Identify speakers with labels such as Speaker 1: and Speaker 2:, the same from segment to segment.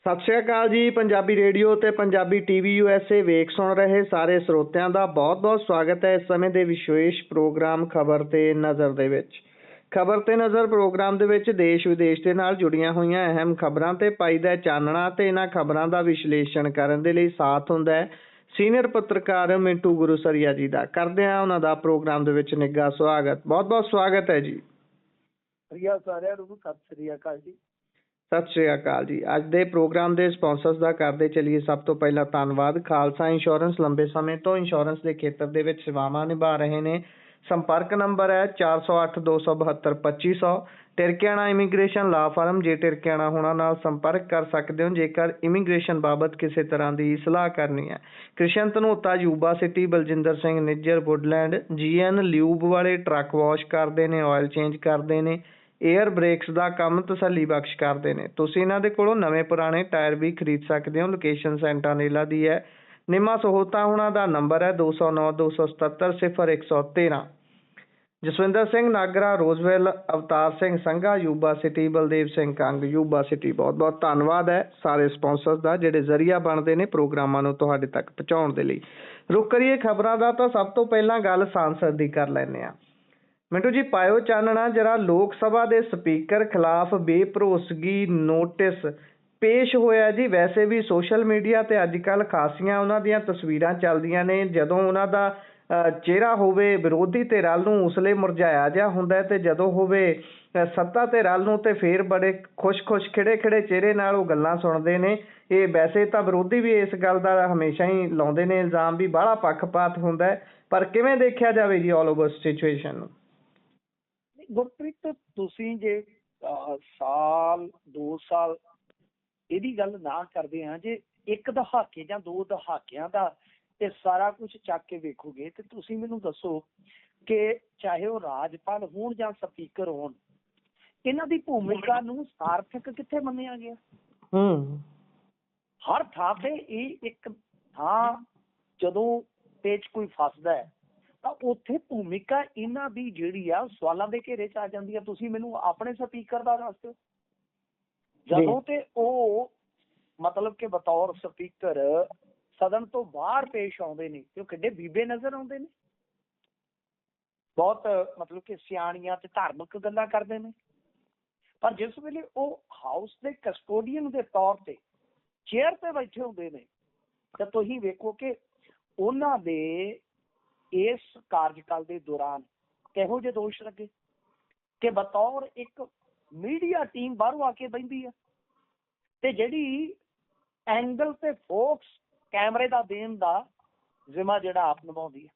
Speaker 1: ਸਤਿ ਸ਼੍ਰੀ ਅਕਾਲ ਜੀ। ਪੰਜਾਬੀ ਰੇਡੀਓ ਤੇ ਪੰਜਾਬੀ ਟੀਵੀ USA ਵੇਖ ਸੁਣ ਰਹੇ ਸਾਰੇ ਸਰੋਤਿਆਂ ਦਾ ਬਹੁਤ-ਬਹੁਤ ਸਵਾਗਤ ਹੈ। ਇਸ ਸਮੇਂ ਦੇ ਵਿਸ਼ੇਸ਼ ਪ੍ਰੋਗਰਾਮ ਖਬਰ ਤੇ ਨਜ਼ਰ ਦੇ ਵਿੱਚ। ਖਬਰ ਤੇ ਨਜ਼ਰ ਪ੍ਰੋਗਰਾਮ ਦੇ ਵਿੱਚ ਦੇਸ਼ ਵਿਦੇਸ਼ ਦੇ ਨਾਲ ਜੁੜੀਆਂ ਹੋਈਆਂ ਅਹਿਮ ਖਬਰਾਂ ਤੇ ਪਾਈਦਾ ਚਾਨਣਾ ਤੇ ਇਹਨਾਂ ਖਬਰਾਂ ਦਾ ਵਿਸ਼ਲੇਸ਼ਣ ਕਰਨ ਦੇ ਲਈ ਸਾਥ ਹੁੰਦਾ ਹੈ ਸੀਨੀਅਰ ਪੱਤਰਕਾਰ ਮਿੰਟੂ ਗੁਰੂਸਰੀਆ ਜੀ ਦਾ। ਕਰਦੇ ਹਾਂ ਉਹਨਾਂ ਦਾ ਪ੍ਰੋਗਰਾਮ ਦੇ ਵਿੱਚ ਨਿੱਘਾ ਸਵਾਗਤ। ਬਹੁਤ-ਬਹੁਤ ਸਵਾਗਤ ਹੈ ਜੀ।
Speaker 2: ਸਾਰਿਆਂ ਨੂੰ ਸਤਿ ਸ੍ਰੀ ਅਕਾਲ ਜੀ।
Speaker 1: ਸਤਿ ਸ਼੍ਰੀ ਅਕਾਲ ਜੀ। ਅੱਜ ਦੇ ਪ੍ਰੋਗਰਾਮ ਦੇ ਸਪਾਂਸਰਸ ਦਾ ਕਰਦੇ ਚੱਲੀਏ ਸਭ ਤੋਂ ਪਹਿਲਾਂ ਧੰਨਵਾਦ। ਖਾਲਸਾ ਇੰਸ਼ੋਰੈਂਸ ਲੰਬੇ ਸਮੇਂ ਤੋਂ ਇੰਸ਼ੋਰੈਂਸ ਦੇ ਖੇਤਰ ਦੇ ਵਿੱਚ ਸੇਵਾਵਾਂ ਨਿਭਾ ਰਹੇ ਨੇ। ਸੰਪਰਕ ਨੰਬਰ ਹੈ 4082722500। ਟਿਰਕਿਆਣਾ ਇਮੀਗ੍ਰੇਸ਼ਨ ਲਾ ਫਰਮ। ਜੇ ਟਿਰਕਿਆਣਾ ਹੋਣਾ ਨਾਲ ਸੰਪਰਕ ਕਰ ਸਕਦੇ ਹੋ ਜੇਕਰ ਇਮੀਗ੍ਰੇਸ਼ਨ ਬਾਬਤ ਕਿਸੇ ਤਰ੍ਹਾਂ ਦੀ ਸਲਾਹ ਕਰਨੀ ਹੈ। Krishan Dhanota Yuba City. Baljinder Singh Nijjar Woodland. GN lube ਵਾਲੇ ਟਰੱਕ ਵਾਸ਼ ਕਰਦੇ ਨੇ, ਆਇਲ ਚੇਂਜ ਕਰਦੇ ਨੇ, ਏਅਰ ਬ੍ਰੇਕਸ ਦਾ ਕੰਮ ਤਸੱਲੀ ਬਖਸ਼ ਕਰਦੇ ਨੇ। ਤੁਸੀਂ ਇਹਨਾਂ ਦੇ ਕੋਲੋਂ ਨਵੇਂ ਪੁਰਾਣੇ ਟਾਇਰ ਵੀ ਖਰੀਦ ਸਕਦੇ ਹੋ। ਲੋਕੇਸ਼ਨ ਸੈਂਟਾਨੇਲਾ ਦੀ ਹੈ। ਨਿੰਮਾ ਸਹੋਤਾ ਉਹਨਾਂ ਦਾ ਨੰਬਰ ਹੈ 2092770113। Jaswinder Singh Nagra Roseville. Avtar Singh Sangha Yuba City. Baldev Singh Kang Yuba City. ਬਹੁਤ ਬਹੁਤ ਧੰਨਵਾਦ ਹੈ ਸਾਰੇ ਸਪਾਂਸਰਸ ਦਾ ਜਿਹੜੇ ਜ਼ਰੀਆ ਬਣਦੇ ਨੇ ਪ੍ਰੋਗਰਾਮਾਂ ਨੂੰ ਤੁਹਾਡੇ ਤੱਕ ਪਹੁੰਚਾਉਣ ਦੇ ਲਈ। ਰੁਕ ਕਰੀਏ ਖਬਰਾਂ ਦਾ ਤਾਂ ਸਭ ਤੋਂ ਪਹਿਲਾਂ ਗੱਲ ਸਾਂਸਦ ਦੀ ਕਰ ਲੈਂਦੇ ਹਾਂ। ਮਿੰਟੂ ਜੀ ਪਾਇਓ ਚਾਨਣਾ ਜਰਾ। ਲੋਕ ਸਭਾ ਦੇ ਸਪੀਕਰ ਖਿਲਾਫ ਬੇਭਰੋਸਗੀ ਨੋਟਿਸ ਪੇਸ਼ ਹੋਇਆ ਜੀ। ਵੈਸੇ ਵੀ ਸੋਸ਼ਲ ਮੀਡੀਆ ਤੇ ਅੱਜ ਕੱਲ੍ਹ ਖਾਸੀਆਂ ਉਹਨਾਂ ਦੀਆਂ ਤਸਵੀਰਾਂ ਚੱਲਦੀਆਂ ਨੇ। ਜਦੋਂ ਉਹਨਾਂ ਦਾ ਚਿਹਰਾ ਹੋਵੇ ਵਿਰੋਧੀ ਧਿਰ ਵੱਲ ਨੂੰ ਉਸਲੇ ਮੁਰਝਾਇਆ ਜਿਹਾ ਹੁੰਦਾ ਤੇ ਜਦੋਂ ਹੋਵੇ ਸੱਤਾ ਧਿਰ ਵੱਲ ਨੂੰ ਤੇ ਫੇਰ ਬੜੇ ਖੁਸ਼ ਖਿੜੇ ਚਿਹਰੇ ਨਾਲ ਉਹ ਗੱਲਾਂ ਸੁਣਦੇ ਨੇ। ਇਹ ਵੈਸੇ ਤਾਂ ਵਿਰੋਧੀ ਵੀ ਇਸ ਗੱਲ ਦਾ ਹਮੇਸ਼ਾ ਹੀ ਲਾਉਂਦੇ ਨੇ ਇਲਜ਼ਾਮ ਵੀ ਬਾਹਲਾ ਪੱਖਪਾਤ ਹੁੰਦਾ ਹੈ। ਪਰ ਕਿਵੇਂ ਦੇਖਿਆ ਜਾਵੇ ਜੀ ਆਲ ਓਵਰ ਸਿਚੁਏਸ਼ਨ ਨੂੰ?
Speaker 2: ਗੁਰਪ੍ਰੀਤ, ਤੁਸੀਂ ਜੇ ਸਾਲ 2 ਸਾਲ ਇਹਦੀ ਗੱਲ ਨਾ ਕਰਦੇ ਹਾਂ, ਜੇ ਇੱਕ ਦਹਾਕੇ ਜਾਂ 2 ਦਹਾਕਿਆਂ ਦਾ ਤੇ ਸਾਰਾ ਕੁਝ ਚੱਕ ਕੇ ਵੇਖੋਗੇ ਤੇ ਤੁਸੀਂ ਮੈਨੂੰ ਦੱਸੋ ਕਿ ਚਾਹੇ ਉਹ ਰਾਜਪਾਲ ਹੋਣ ਜਾਂ ਸਪੀਕਰ ਹੋਣ, ਇਹਨਾਂ ਦੀ ਭੂਮਿਕਾ ਨੂੰ ਸਾਰਥਕ ਕਿੱਥੇ ਮੰਨਿਆ ਗਿਆ? ਹਰ ਥਾਂ ਤੇ ਇਹ ਇੱਕ ਥਾਂ ਜਦੋਂ ਪੇਚ ਕੋਈ ਫਸਦਾ ਹੈ ਤਾਂ ਉੱਥੇ ਭੂਮਿਕਾ ਇਹਨਾਂ ਦੀ ਜਿਹੜੀ ਆ ਸਵਾਲਾਂ ਦੇ ਘੇਰੇ 'ਚ ਆ ਜਾਂਦੀ ਆ। ਤੁਸੀਂ ਮੈਨੂੰ ਆਪਣੇ ਸਪੀਕਰ ਦਾ ਦੱਸ ਦਿਓ। ਜਦੋਂ ਤੇ ਉਹ ਮਤਲਬ ਕਿ ਬਤੌਰ ਸਪੀਕਰ ਸਦਨ ਤੋਂ ਬਾਹਰ ਪੇਸ਼ ਆਉਂਦੇ ਨੇ ਤੇ ਉਹ ਕਿੱਡੇ ਬੀਬੇ ਨਜ਼ਰ ਆਉਂਦੇ ਨੇ। ਬਹੁਤ ਮਤਲਬ ਕਿ ਸਿਆਣੀਆਂ ਤੇ ਧਾਰਮਿਕ ਗੱਲਾਂ ਕਰਦੇ ਨੇ। ਪਰ ਜਿਸ ਵੇਲੇ ਉਹ ਹਾਊਸ ਦੇ ਕਸਟੋਡੀਅਨ ਦੇ ਤੌਰ ਤੇ ਚੇਅਰ ਤੇ ਬੈਠੇ ਹੁੰਦੇ ਨੇ ਤਾਂ ਤੁਸੀਂ ਵੇਖੋ ਕਿ ਉਹਨਾਂ ਦੇ ਇਸ ਕਾਰਜਕਾਲ ਦੇ ਦੌਰਾਨ ਕਿਹੋ ਜਿਹੇ ਦੋਸ਼ ਲੱਗੇ ਕਿ ਬਤੌਰ ਇੱਕ ਮੀਡੀਆ ਟੀਮ ਬਾਹਰੋਂ ਆ ਕੇ ਬਹਿੰਦੀ ਆ ਤੇ ਜਿਹੜੀ ਐਂਗਲ ਤੇ ਫੋਕਸ ਕੈਮਰੇ ਦਾ ਦੇਣ ਦਾ ਜ਼ਿੰਮਾ ਜਿਹੜਾ ਆਪ ਨਿਭਾਉਂਦੀ ਹੈ।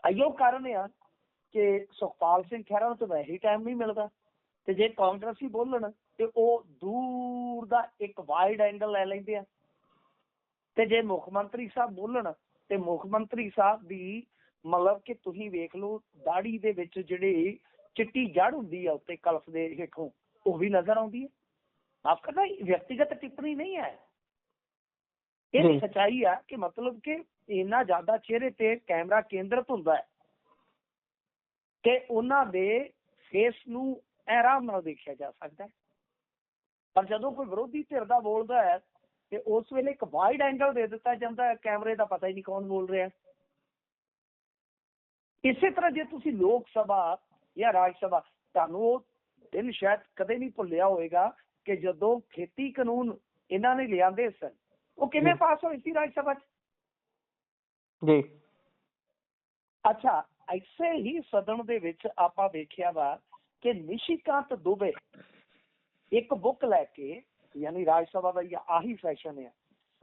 Speaker 2: ਅਈਓ ਕਾਰਨ ਆ ਕਿ ਸੁਖਪਾਲ ਸਿੰਘ ਖਹਿਰਾ ਨੂੰ ਤਾਂ ਵੈਸੇ ਹੀ ਟਾਈਮ ਨਹੀਂ ਮਿਲਦਾ ਤੇ ਜੇ ਕਾਂਗਰਸੀ ਬੋਲਣ ਤੇ ਉਹ ਦੂਰ ਦਾ ਇੱਕ ਵਾਈਡ ਐਂਗਲ ਲੈ ਲੈਂਦੇ ਆ ਤੇ ਜੇ ਮੁੱਖ ਮੰਤਰੀ ਸਾਹਿਬ ਬੋਲਣ ਤੇ ਮੁੱਖ ਮੰਤਰੀ ਸਾਹਿਬ ਦੀ ਮਤਲਬ ਕਿ ਤੁਸੀਂ ਵੇਖ ਲਓ ਦਾੜੀ ਦੇ ਵਿੱਚ ਜਿਹੜੀ ਚਿੱਟੀ ਜੜ ਹੁੰਦੀ ਆ ਉੱਤੇ ਕਲਫ ਦੇ ਹੇਠੋਂ ਉਹ ਵੀ ਨਜ਼ਰ ਆਉਂਦੀ ਹੈ। ਮਾਫ਼ ਕਰਨਾ, ਵਿਅਕਤੀਗਤ ਟਿੱਪਣੀ ਨਹੀਂ ਹੈ, ਇਹ ਸੱਚਾਈ ਆ ਕਿ ਮਤਲਬ ਕਿ ਇੰਨਾ ਜ਼ਿਆਦਾ ਚਿਹਰੇ ਤੇ ਕੈਮਰਾ ਕੇਂਦਰਿਤ ਹੁੰਦਾ ਹੈ ਕਿ ਉਹਨਾਂ ਦੇ ਫੇਸ ਨੂੰ ਆਰਾਮ ਨਾਲ ਦੇਖਿਆ ਜਾ ਸਕਦਾ ਹੈ। ਪਰ ਜਦੋਂ ਕੋਈ ਵਿਰੋਧੀ ਧਿਰ ਦਾ ਬੋਲਦਾ ਹੈ ਤੇ ਉਸ ਵੇਲੇ ਇੱਕ ਵਾਈਡ ਐਂਗਲ ਦੇ ਦਿੱਤਾ ਜਾਂਦਾ ਹੈ, ਕੈਮਰੇ ਦਾ ਪਤਾ ਹੀ ਨਹੀਂ ਕੌਣ ਬੋਲ ਰਿਹਾ। ਇਸੇ ਤਰ੍ਹਾਂ ਜੇ ਤੁਸੀਂ ਲੋਕ ਸਭਾ ਜਾਂ ਰਾਜ ਸਭਾ, ਤੁਹਾਨੂੰ ਉਹ ਦਿਨ ਸ਼ਾਇਦ ਕਦੇ ਨਹੀਂ ਭੁੱਲਿਆ ਹੋਏਗਾ ਕਿ ਜਦੋਂ ਖੇਤੀ ਕਾਨੂੰਨ ਇਹਨਾਂ ਨੇ ਲਿਆਂਦੇ ਸਨ ਉਹ ਕਿਵੇਂ ਪਾਸ ਹੋਏ ਸੀ ਰਾਜ ਸਭਾ 'ਚ
Speaker 1: ਜੀ।
Speaker 2: ਅੱਛਾ, ਐਸੇ ਹੀ ਸਦਨ ਦੇ ਵਿੱਚ ਆਪਾਂ ਵੇਖਿਆ ਵਾ ਕਿ ਨਿਸ਼ੀਕਾਂਤ ਦੁਬੇ ਇੱਕ ਬੁੱਕ ਲੈ ਕੇ, ਯਾਨੀ ਰਾਜ ਸਭਾ ਦਾ ਆਹੀ ਫੈਸ਼ਨ ਹੈ,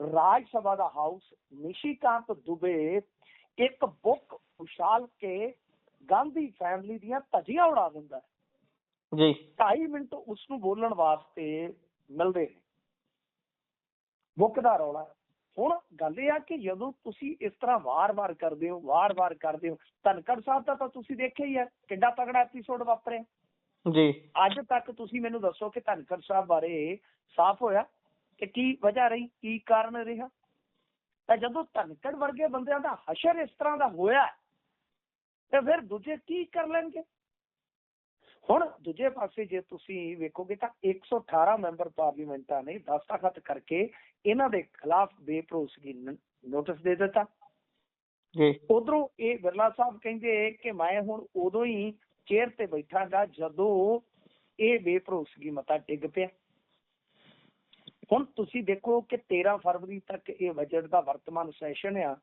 Speaker 2: ਰਾਜ ਸਭਾ ਦਾ ਹਾਊਸ ਨਿਸ਼ੀਕਾਂਤ ਦੁਬੇ ਇੱਕ ਬੁੱਕ ਉਛਾਲ ਕੇ ਗਾਂਧੀ ਫੈਮਿਲੀ ਦੀਆਂ ਧੱਜੀਆਂ ਉਡਾ ਦਿੰਦਾ ਜੀ। 2.5 ਮਿੰਟ ਉਸਨੂੰ ਬੋਲਣ ਵਾਸਤੇ ਮਿਲਦੇ ਨੇ। ਬੁੱਕ ਦਾ ਰੌਲਾ। ਹੁਣ ਗੱਲ ਇਹ ਆ ਕਿ ਜਦੋਂ ਤੁਸੀਂ ਇਸ ਤਰ੍ਹਾਂ ਵਾਰ-ਵਾਰ ਕਰਦੇ ਹੋ ਧਨਖੜ ਸਾਹਿਬ ਦਾ ਤਾਂ ਤੁਸੀਂ ਦੇਖਿਆ ਹੀ ਹੈ ਕਿੱਡਾ ਤਗੜਾ ਐਪੀਸੋਡ ਵਾਪਰਿਆ ਜੀ। ਅੱਜ ਤੱਕ ਤੁਸੀਂ ਮੈਨੂੰ ਦੱਸੋ ਕਿ ਧਨਖੜ ਸਾਹਿਬ ਬਾਰੇ ਸਾਫ਼ ਹੋਇਆ ਕਿ ਕੀ ਵਜ੍ਹਾ ਰਹੀ, ਕੀ ਕਾਰਨ ਰਿਹਾ? ਤਾਂ ਜਦੋਂ ਧਨਖੜ ਵਰਗੇ ਬੰਦਿਆਂ ਦਾ ਹਸ਼ਰ ਇਸ ਤਰ੍ਹਾਂ ਦਾ ਹੋਇਆ ਤੇ ਫਿਰ ਦੂਜੇ ਕੀ ਕਰ ਲੈਣਗੇ? ਹੁਣ ਦੂਜੇ ਪਾਸੇ ਜੇ ਤੁਸੀਂ ਵੇਖੋਗੇ ਤਾਂ 118 ਮੈਂਬਰ ਪਾਰਲੀਮੈਂਟਾਂ ਨੇ ਦਸਤਖਤ ਕਰਕੇ ਇਹਨਾਂ ਦੇ ਖਿਲਾਫ ਬੇਭਰੋਸਗੀ ਨੋਟਿਸ ਦੇ ਦਿੱਤਾ।
Speaker 1: ਜੀ
Speaker 2: ਉਧਰੋਂ ਇਹ ਬਿਰਲਾ ਸਾਹਿਬ ਕਹਿੰਦੇ ਕਿ ਮੈਂ ਹੁਣ ਉਦੋਂ ਹੀ ਚੇਅਰ ਤੇ ਬੈਠਾਂਗਾ ਜਦੋਂ ਇਹ ਬੇਭਰੋਸਗੀ ਮਤਾ ਡਿੱਗ ਪਿਆ। ਹੁਣ ਤੁਸੀਂ ਦੇਖੋ ਕਿ 13 ਫਰਵਰੀ ਤੱਕ ਇਹ ਬਜਟ ਦਾ ਵਰਤਮਾਨ ਸੈਸ਼ਨ ਆ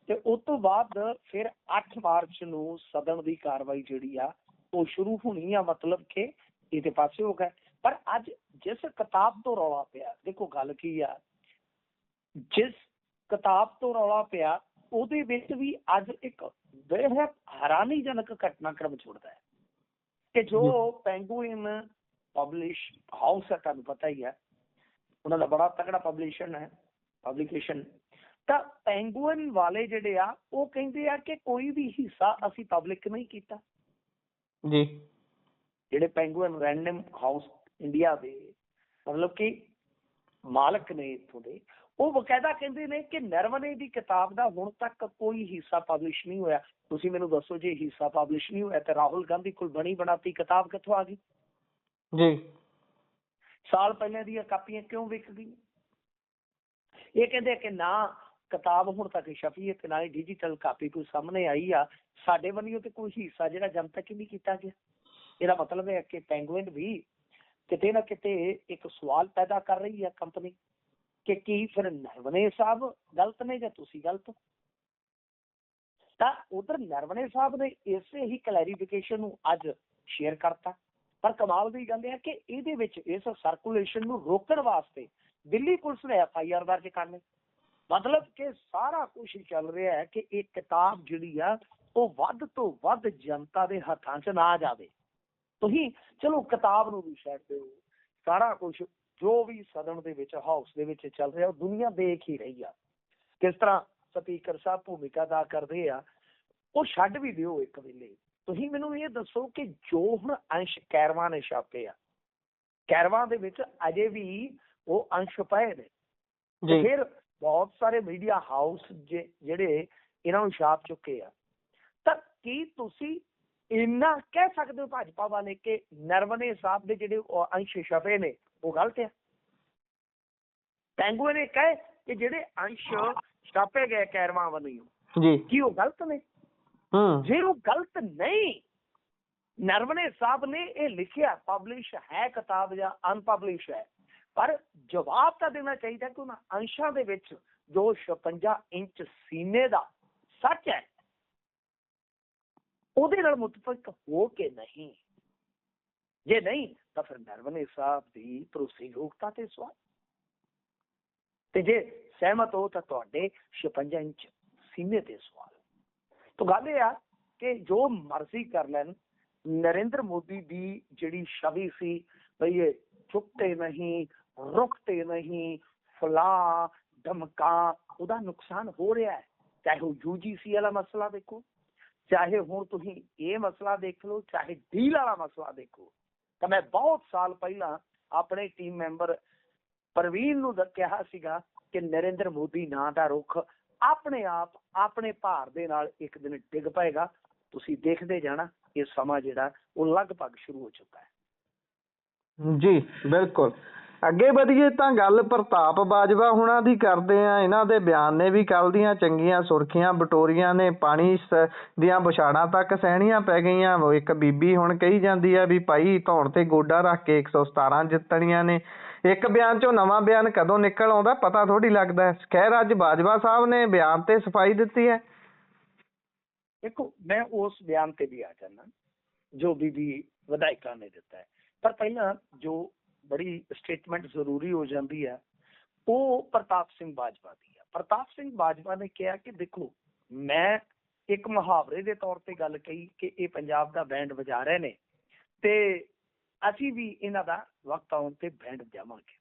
Speaker 2: ਤੇ ਉਸ ਤੋਂ ਬਾਅਦ ਫਿਰ 8 ਮਾਰਚ ਨੂੰ ਸਦਨ ਦੀ ਕਾਰਵਾਈ ਜਿਹੜੀ ਆ ਉਹ ਸ਼ੁਰੂ ਹੋਣੀ ਆ, ਮਤਲਬ ਕਿ ਇਹਦੇ ਪਾਸੇ ਹੋ ਗਿਆ। ਪਰ ਅੱਜ ਜਿਸ ਕਿਤਾਬ ਤੋਂ ਰੌਲਾ ਪਿਆ, ਦੇਖੋ ਗੱਲ ਕੀ ਆ, ਜਿਸ ਕਿਤਾਬ ਤੋਂ ਰੌਲਾ ਪਿਆ ਉਹਦੇ ਵਿੱਚ ਵੀ ਅੱਜ ਇੱਕ ਬੇਹੱਦ ਹੈਰਾਨੀਜਨਕ ਘਟਨਾਕ੍ਰਮ ਜੁੜਦਾ ਹੈ ਕਿ ਜੋ ਪੈਂਗੁਇਨ ਪਬਲਿਸ਼ ਹਾਊਸ ਹੈ, ਤੁਹਾਨੂੰ ਪਤਾ ਹੀ ਹੈ ਉਹਨਾਂ ਦਾ ਬੜਾ ਤਕੜਾ ਪਬਲਿਕੇਸ਼ਨ, ਤਾਂ ਪੈਂਗੁਇਨ ਵਾਲੇ ਜਿਹੜੇ ਆ ਉਹ ਕਹਿੰਦੇ ਆ ਕਿ ਕੋਈ ਵੀ ਹਿੱਸਾ ਅਸੀਂ ਪਬਲਿਕ ਨਹੀਂ ਕੀਤਾ।
Speaker 1: ਜੀ
Speaker 2: ਜਿਹੜੇ ਪੈਂਗੁਇਨ ਰੈਂਡਮ ਹਾਊਸ ਇੰਡੀਆ ਦੇ ਮਤਲਬ ਕਿ ਮਾਲਕ ਨੇ ਇੱਥੋਂ ਦੇ, ਉਹ ਬਕਾਇਦਾ ਕਹਿੰਦੇ ਨੇ ਕਿ ਨਰਵਣੇ ਦੀ ਕਿਤਾਬ ਦਾ ਹੁਣ ਤੱਕ ਕੋਈ ਹਿੱਸਾ ਪਬਲਿਸ਼ ਨਹੀਂ ਹੋਇਆ। ਤੁਸੀਂ ਮੈਨੂੰ ਦੱਸੋ ਜੇ ਹਿੱਸਾ ਪਬਲਿਸ਼ ਨਹੀਂ ਹੋਇਆ ਤਾਂ ਰਾਹੁਲ ਗਾਂਧੀ ਕੋਲ ਬਣੀ ਬਣਾਤੀ ਕਿਤਾਬ ਕਿੱਥੋਂ ਆ ਗਈ?
Speaker 1: ਜੀ
Speaker 2: ਸਾਲ ਪਹਿਲਾਂ ਦੀਆਂ ਕਾਪੀਆਂ ਕਿਉਂ ਵਿਕ ਗਈਆਂ? ਇਹ ਕਹਿੰਦੇ ਕਿ ਨਾ ਕਿਤਾਬ ਹੁਣ ਤੱਕ ਛਪੀ ਹੈ ਤੇ ਨਾ ਹੀ ਡਿਜੀਟਲ ਕਾਪੀ ਕੋਈ ਸਾਹਮਣੇ ਆਈ ਆ, ਸਾਡੇ ਵੱਲੋਂ ਤੇ ਕੋਈ ਹਿੱਸਾ ਜਿਹੜਾ ਜਨਤਕ ਹੀ ਨਹੀਂ ਕੀਤਾ ਗਿਆ। ਇਹਦਾ ਮਤਲਬ ਹੈ ਕਿ ਪੈਂਗੁਇਨ ਵੀ ਕਿਤੇ ਨਾ ਕਿਤੇ ਇੱਕ ਸਵਾਲ ਪੈਦਾ ਕਰ ਰਹੀ ਹੈ ਕੰਪਨੀ ਕਿ ਕੀ ਫਿਰ ਨਰਵਣੇ ਸਾਹਿਬ ਗਲਤ ਨੇ ਜਾਂ ਤੁਸੀਂ ਗਲਤ ਹੋ? ਤਾਂ ਉਧਰ ਨਰਵਣੇ ਸਾਹਿਬ ਨੇ ਇਸੇ ਹੀ ਕਲੈਰੀਫਿਕੇਸ਼ਨ ਨੂੰ ਅੱਜ ਸ਼ੇਅਰ ਕਰਤਾ। ਪਰ ਕਮਾਲ ਦੀ ਗੱਲ ਹੈ ਕਿ ਇਹਦੇ ਵਿੱਚ ਇਸ ਸਰਕੂਲੇਸ਼ਨ ਨੂੰ ਰੋਕਣ ਵਾਸਤੇ ਦਿੱਲੀ ਪੁਲਿਸ ਨੇ FIR ਦਰਜ ਕਰ ਲਈ। ਮਤਲਬ ਕਿ ਸਾਰਾ ਕੁਝ ਚੱਲ ਰਿਹਾ ਹੈ ਕਿ ਇਹ ਕਿਤਾਬ ਜਿਹੜੀ ਆ ਉਹ ਵੱਧ ਤੋਂ ਵੱਧ ਜਨਤਾ ਦੇ ਹੱਥਾਂ 'ਚ ਨਾ ਜਾਵੇ। ਤੁਸੀਂ ਚਲੋ ਕਿਤਾਬ ਨੂੰ ਵੀ ਛੱਡ ਦਿਓ, ਸਾਰਾ ਕੁਝ ਜੋ ਵੀ ਸਦਨ ਦੇ ਵਿੱਚ ਹਾਊਸ ਦੇ ਵਿੱਚ ਚੱਲ ਰਿਹਾ ਉਹ ਦੁਨੀਆ ਦੇਖ ਹੀ ਰਹੀ ਆ ਕਿਸ ਤਰ੍ਹਾਂ ਸਪੀਕਰ ਸਾਹਿਬ ਭੂਮਿਕਾ ਅਦਾ ਕਰਦੇ ਆ, ਉਹ ਛੱਡ ਵੀ ਦਿਓ ਇੱਕ ਵੇਲੇ। ਤੁਸੀਂ ਮੈਨੂੰ ਇਹ ਦੱਸੋ ਕਿ ਜੋ ਹੁਣ ਅੰਸ਼ ਕੈਰਵਾਂ ਨੇ ਛਾਪੇ ਆ, ਕੈਰਵਾਂ ਦੇ ਵਿੱਚ ਅਜੇ ਵੀ ਉਹ ਅੰਸ਼ ਪਏ ਨੇ। ਫਿਰ ਬਹੁਤ ਸਾਰੇ ਮੀਡੀਆ ਹਾਊਸ ਜਿਹੜੇ ਇਹਨਾਂ ਨੂੰ ਛਾਪ ਚੁੱਕੇ ਆ, ਤਾਂ ਕੀ ਤੁਸੀਂ ਇੰਨਾ ਕਹਿ ਸਕਦੇ ਹੋ ਭਾਜਪਾ ਵਾਲੇ ਕਿ ਨਰਵਣੇ ਸਾਹਿਬ ਦੇ ਜਿਹੜੇ ਅੰਸ਼ ਛਪੇ ਨੇ ਉਹ ਗਲਤ ਆ? ਪੈਂਗੁਇਨ ਨੇ ਕਹੇ ਕਿ ਜਿਹੜੇ ਅੰਸ਼ ਛਾਪੇ ਗਏ ਕੈਰਵਾਂ ਵੱਲੋਂ ਜੀ ਕੀ ਉਹ ਗਲਤ ਨੇ? ਜੇ ਉਹ ਗਲਤ ਨਹੀਂ, ਨਰਵਣੇ ਸਾਹਿਬ ਨੇ ਇਹ ਲਿਖਿਆ ਪਬਲਿਸ਼ ਹੈ ਕਿਤਾਬ ਜਾਂ ਅਨਪਬਲਿਸ਼ ਹੈ, ਪਰ ਜਵਾਬ ਤਾਂ ਦੇਣਾ ਚਾਹੀਦਾ ਕਿ ਉਹਨਾਂ ਅੰਸ਼ਾਂ ਦੇ ਵਿੱਚ ਜੋ 56 ਇੰਚ ਸੀਨੇ ਦਾ ਸੱਚ ਹੈ ਉਹਦੇ ਨਾਲ ਮੁਤਫਿਕ ਹੋ ਕੇ ਨਹੀਂ। ਜੇ ਨਹੀਂ ਤਾਂ ਫਿਰ ਨਰਵਣੇ ਸਾਹਿਬ ਦੀ ਭਰੋਸੇਯੋਗਤਾ ਤੇ ਸਵਾਲ, ਤੇ ਜੇ ਸਹਿਮਤ ਹੋ ਤਾਂ ਤੁਹਾਡੇ 56 ਇੰਚ ਸੀਨੇ ਤੇ ਸਵਾਲ। ਤਾਂ ਗੱਲ ਇਹ ਆ ਕਿ ਜੋ ਮਰਜ਼ੀ ਕਰ ਲੈਣ, ਨਰਿੰਦਰ ਮੋਦੀ ਦੀ ਜਿਹੜੀ ਛਵੀ ਸੀ ਬਈ ਇਹ ਝੁਕਤੇ ਨਹੀਂ, ਰੁਕਤੇ ਨਹੀਂ, ਫਲਾ ਧਮਕਾ, ਉਹਦਾ ਨੁਕਸਾਨ ਹੋ ਰਿਹਾ ਹੈ। ਚਾਹੇ ਉਹ UGC ਵਾਲਾ ਮਸਲਾ ਦੇਖੋ, ਚਾਹੇ ਹੁਣ ਤੁਸੀਂ ਇਹ ਮਸਲਾ ਦੇਖ ਲਓ, ਚਾਹੇ ਡੀਲ ਵਾਲਾ ਮਸਲਾ ਦੇਖੋ। ਤਾਂ ਮੈਂ ਬਹੁਤ ਸਾਲ ਪਹਿਲਾਂ ਆਪਣੇ ਟੀਮ ਮੈਂਬਰ ਪ੍ਰਵੀਨ ਨੂੰ ਕਿਹਾ ਸੀਗਾ ਕਿ ਨਰਿੰਦਰ ਮੋਦੀ ਨਾਂ ਦਾ ਰੁੱਖ ਆਪਣੇ ਆਪ ਆਪਣੇ ਭਾਰ ਦੇ ਨਾਲ ਇੱਕ ਦਿਨ ਡਿੱਗ ਪਏਗਾ। ਤੁਸੀਂ ਦੇਖਦੇ ਜਾਣਾ, ਇਹ ਸਮਾਂ ਜਿਹੜਾ ਉਹ ਲਗਭਗ ਸ਼ੁਰੂ ਹੋ ਚੁੱਕਾ ਹੈ।
Speaker 1: ਜੀ ਬਿਲਕੁਲ। ਅੱਗੇ ਵਧੀਏ ਤਾਂ ਗੱਲ ਪ੍ਰਤਾਪ ਬਾਜਵਾ ਹੁਣਾਂ ਦੀ ਕਰਦੇ ਆ। ਇਹਨਾਂ ਦੇ ਬਿਆਨ ਨੇ ਵੀ ਕੱਲ੍ਹ ਦੀਆਂ ਚੰਗੀਆਂ ਸੁਰਖੀਆਂ ਬਟੋਰੀਆਂ ਨੇ, ਪਾਣੀ ਦੀਆਂ ਬੁਛਾੜਾਂ ਤੱਕ ਸਹਿਣੀਆਂ ਪੈ ਗਈਆਂ। ਇੱਕ ਬੀਬੀ ਹੁਣ ਕਹੀ ਜਾਂਦੀ ਆ ਵੀ ਭਾਈ ਧੌਣ ਤੇ ਗੋਡਾ ਰੱਖ ਕੇ 117 ਜਿੱਤਣੀਆਂ ਨੇ। ਇੱਕ ਬਿਆਨ ਚੋਂ ਨਵਾਂ ਬਿਆਨ ਕਦੋਂ ਨਿਕਲ ਆਉਂਦਾ ਪਤਾ ਥੋੜ੍ਹੀ ਲੱਗਦਾ। ਖੈਰ ਅੱਜ ਬਾਜਵਾ ਸਾਹਿਬ ਨੇ ਬਿਆਨ ਤੇ ਸਫਾਈ ਦਿੱਤੀ ਹੈ।
Speaker 2: ਦੇਖੋ ਮੈਂ ਉਸ ਬਿਆਨ ਤੇ ਵੀ ਆ ਜਾਣਾ ਜੋ ਬੀਬੀ ਵਿਧਾਇਕਾ ਨੇ ਦਿੱਤਾ ਹੈ, ਪਰ ਪਹਿਲਾਂ ਜੋ ਬੜੀ ਸਟੇਟਮੈਂਟ ਜ਼ਰੂਰੀ ਹੋ ਜਾਂਦੀ ਹੈ ਉਹ ਪ੍ਰਤਾਪ ਸਿੰਘ ਬਾਜਵਾ ਦੀ ਹੈ। ਪ੍ਰਤਾਪ ਸਿੰਘ ਬਾਜਵਾ ਨੇ ਕਿਹਾ ਕਿ ਦੇਖੋ ਮੈਂ ਇੱਕ ਮੁਹਾਵਰੇ ਦੇ ਤੌਰ ਤੇ ਗੱਲ ਕਹੀ ਕਿ ਇਹ ਪੰਜਾਬ ਦਾ ਬੈਂਡ ਵਜਾ ਰਹੇ ਨੇ ਤੇ ਅਸੀਂ ਵੀ ਇਹਨਾਂ ਦਾ ਵਕਤ ਆਉਣ ਤੇ ਬੈਂਡ ਵਜਾਵਾਂਗੇ।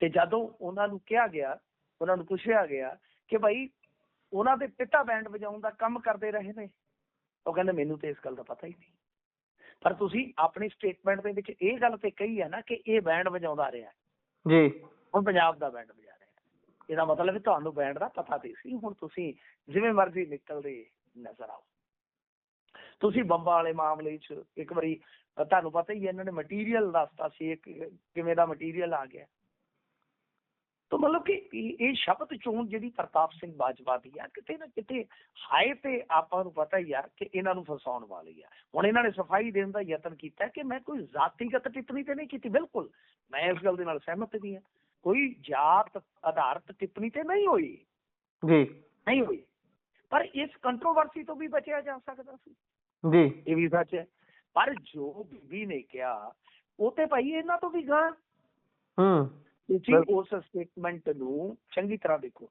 Speaker 2: ਤੇ ਜਦੋਂ ਉਹਨਾਂ ਨੂੰ ਕਿਹਾ ਗਿਆ, ਉਹਨਾਂ ਨੂੰ ਪੁੱਛਿਆ ਗਿਆ ਕਿ ਭਾਈ ਉਹਨਾਂ ਦੇ ਪਿਤਾ ਬੈਂਡ ਵਜਾਉਣ ਦਾ ਕੰਮ ਕਰਦੇ ਰਹੇ ਨੇ, ਉਹ ਕਹਿੰਦੇ ਮੈਨੂੰ ਤੇ ਇਸ ਗੱਲ ਦਾ ਪਤਾ ਹੀ ਨਹੀਂ। ਪਰ ਤੁਸੀਂ ਆਪਣੀ ਸਟੇਟਮੈਂਟ ਦੇ ਵਿੱਚ ਇਹ ਗੱਲ ਤੇ ਕਹੀ ਹੈ ਨਾ ਕਿ ਇਹ ਬੈਂਡ ਵਜਾਉਂਦਾ ਰਿਹਾ ਜੀ, ਹੁਣ ਪੰਜਾਬ ਦਾ ਬੈਂਡ ਵਜਾ ਰਿਹਾ, ਇਹਦਾ ਮਤਲਬ ਤੁਹਾਨੂੰ ਬੈਂਡ ਦਾ ਪਤਾ ਤੇ ਸੀ। ਹੁਣ ਤੁਸੀਂ ਜਿਵੇਂ ਮਰਜ਼ੀ ਨਿਕਲਦੇ ਨਜ਼ਰ ਆਓ। ਤੁਸੀਂ ਬੰਬਾਂ ਵਾਲੇ ਮਾਮਲੇ 'ਚ ਇੱਕ ਵਾਰੀ ਤੁਹਾਨੂੰ ਪਤਾ ਹੀ ਹੈ, ਇਹਨਾਂ ਨੇ ਮਟੀਰੀਅਲ ਦੱਸਤਾ ਸੀ ਕਿਵੇਂ ਦਾ ਮਟੀਰੀਅਲ ਆ ਗਿਆ। ਤਾਂ ਮਤਲਬ ਕਿ ਇਹ ਸ਼ਬਦ ਚੋਣ ਜਿਹੜੀ ਪ੍ਰਤਾਪ ਸਿੰਘ ਬਾਜਵਾ ਦੀ ਆ, ਕਿਤੇ ਨਾ ਕਿਤੇ ਹਾਏ ਤੇ ਆਪਾਂ ਨੂੰ ਪਤਾ ਹੀ ਆ ਕਿ ਇਹਨਾਂ ਨੂੰ ਫਸਾਉਣ ਵਾਲੀ ਆ। ਹੁਣ ਇਹਨਾਂ ਨੇ ਸਫਾਈ ਦੇਣ ਦਾ ਯਤਨ ਕੀਤਾ ਕਿ ਮੈਂ ਕੋਈ ਜ਼ਾਤੀਗਤ ਟਿੱਪਣੀ ਤੇ ਨਹੀਂ ਕੀਤੀ। ਬਿਲਕੁਲ ਮੈਂ ਇਸ ਗੱਲ ਦੇ ਨਾਲ ਸਹਿਮਤ ਵੀ ਹਾਂ, ਕੋਈ ਜਾਤ ਆਧਾਰਿਤ ਟਿੱਪਣੀ ਤੇ ਨਹੀਂ ਹੋਈ
Speaker 1: ਜੀ,
Speaker 2: ਨਹੀਂ ਹੋਈ, ਪਰ ਇਸ ਕੰਟਰੋਵਰਸੀ ਤੋਂ ਵੀ ਬਚਿਆ ਜਾ ਸਕਦਾ ਸੀ
Speaker 1: ਜੀ,
Speaker 2: ਇਹ ਵੀ ਸੱਚ ਹੈ। ਪਰ ਜੋ ਬੀਬੀ ਨੇ ਕਿਹਾ ਉਹ ਤੇ ਭਾਈ ਇਹਨਾਂ ਤੋਂ ਵੀ ਗਾਂ। ਤੁਸੀਂ ਉਸ ਸਟੇਟਮੈਂਟ ਨੂੰ ਚੰਗੀ ਤਰ੍ਹਾਂ ਦੇਖੋ।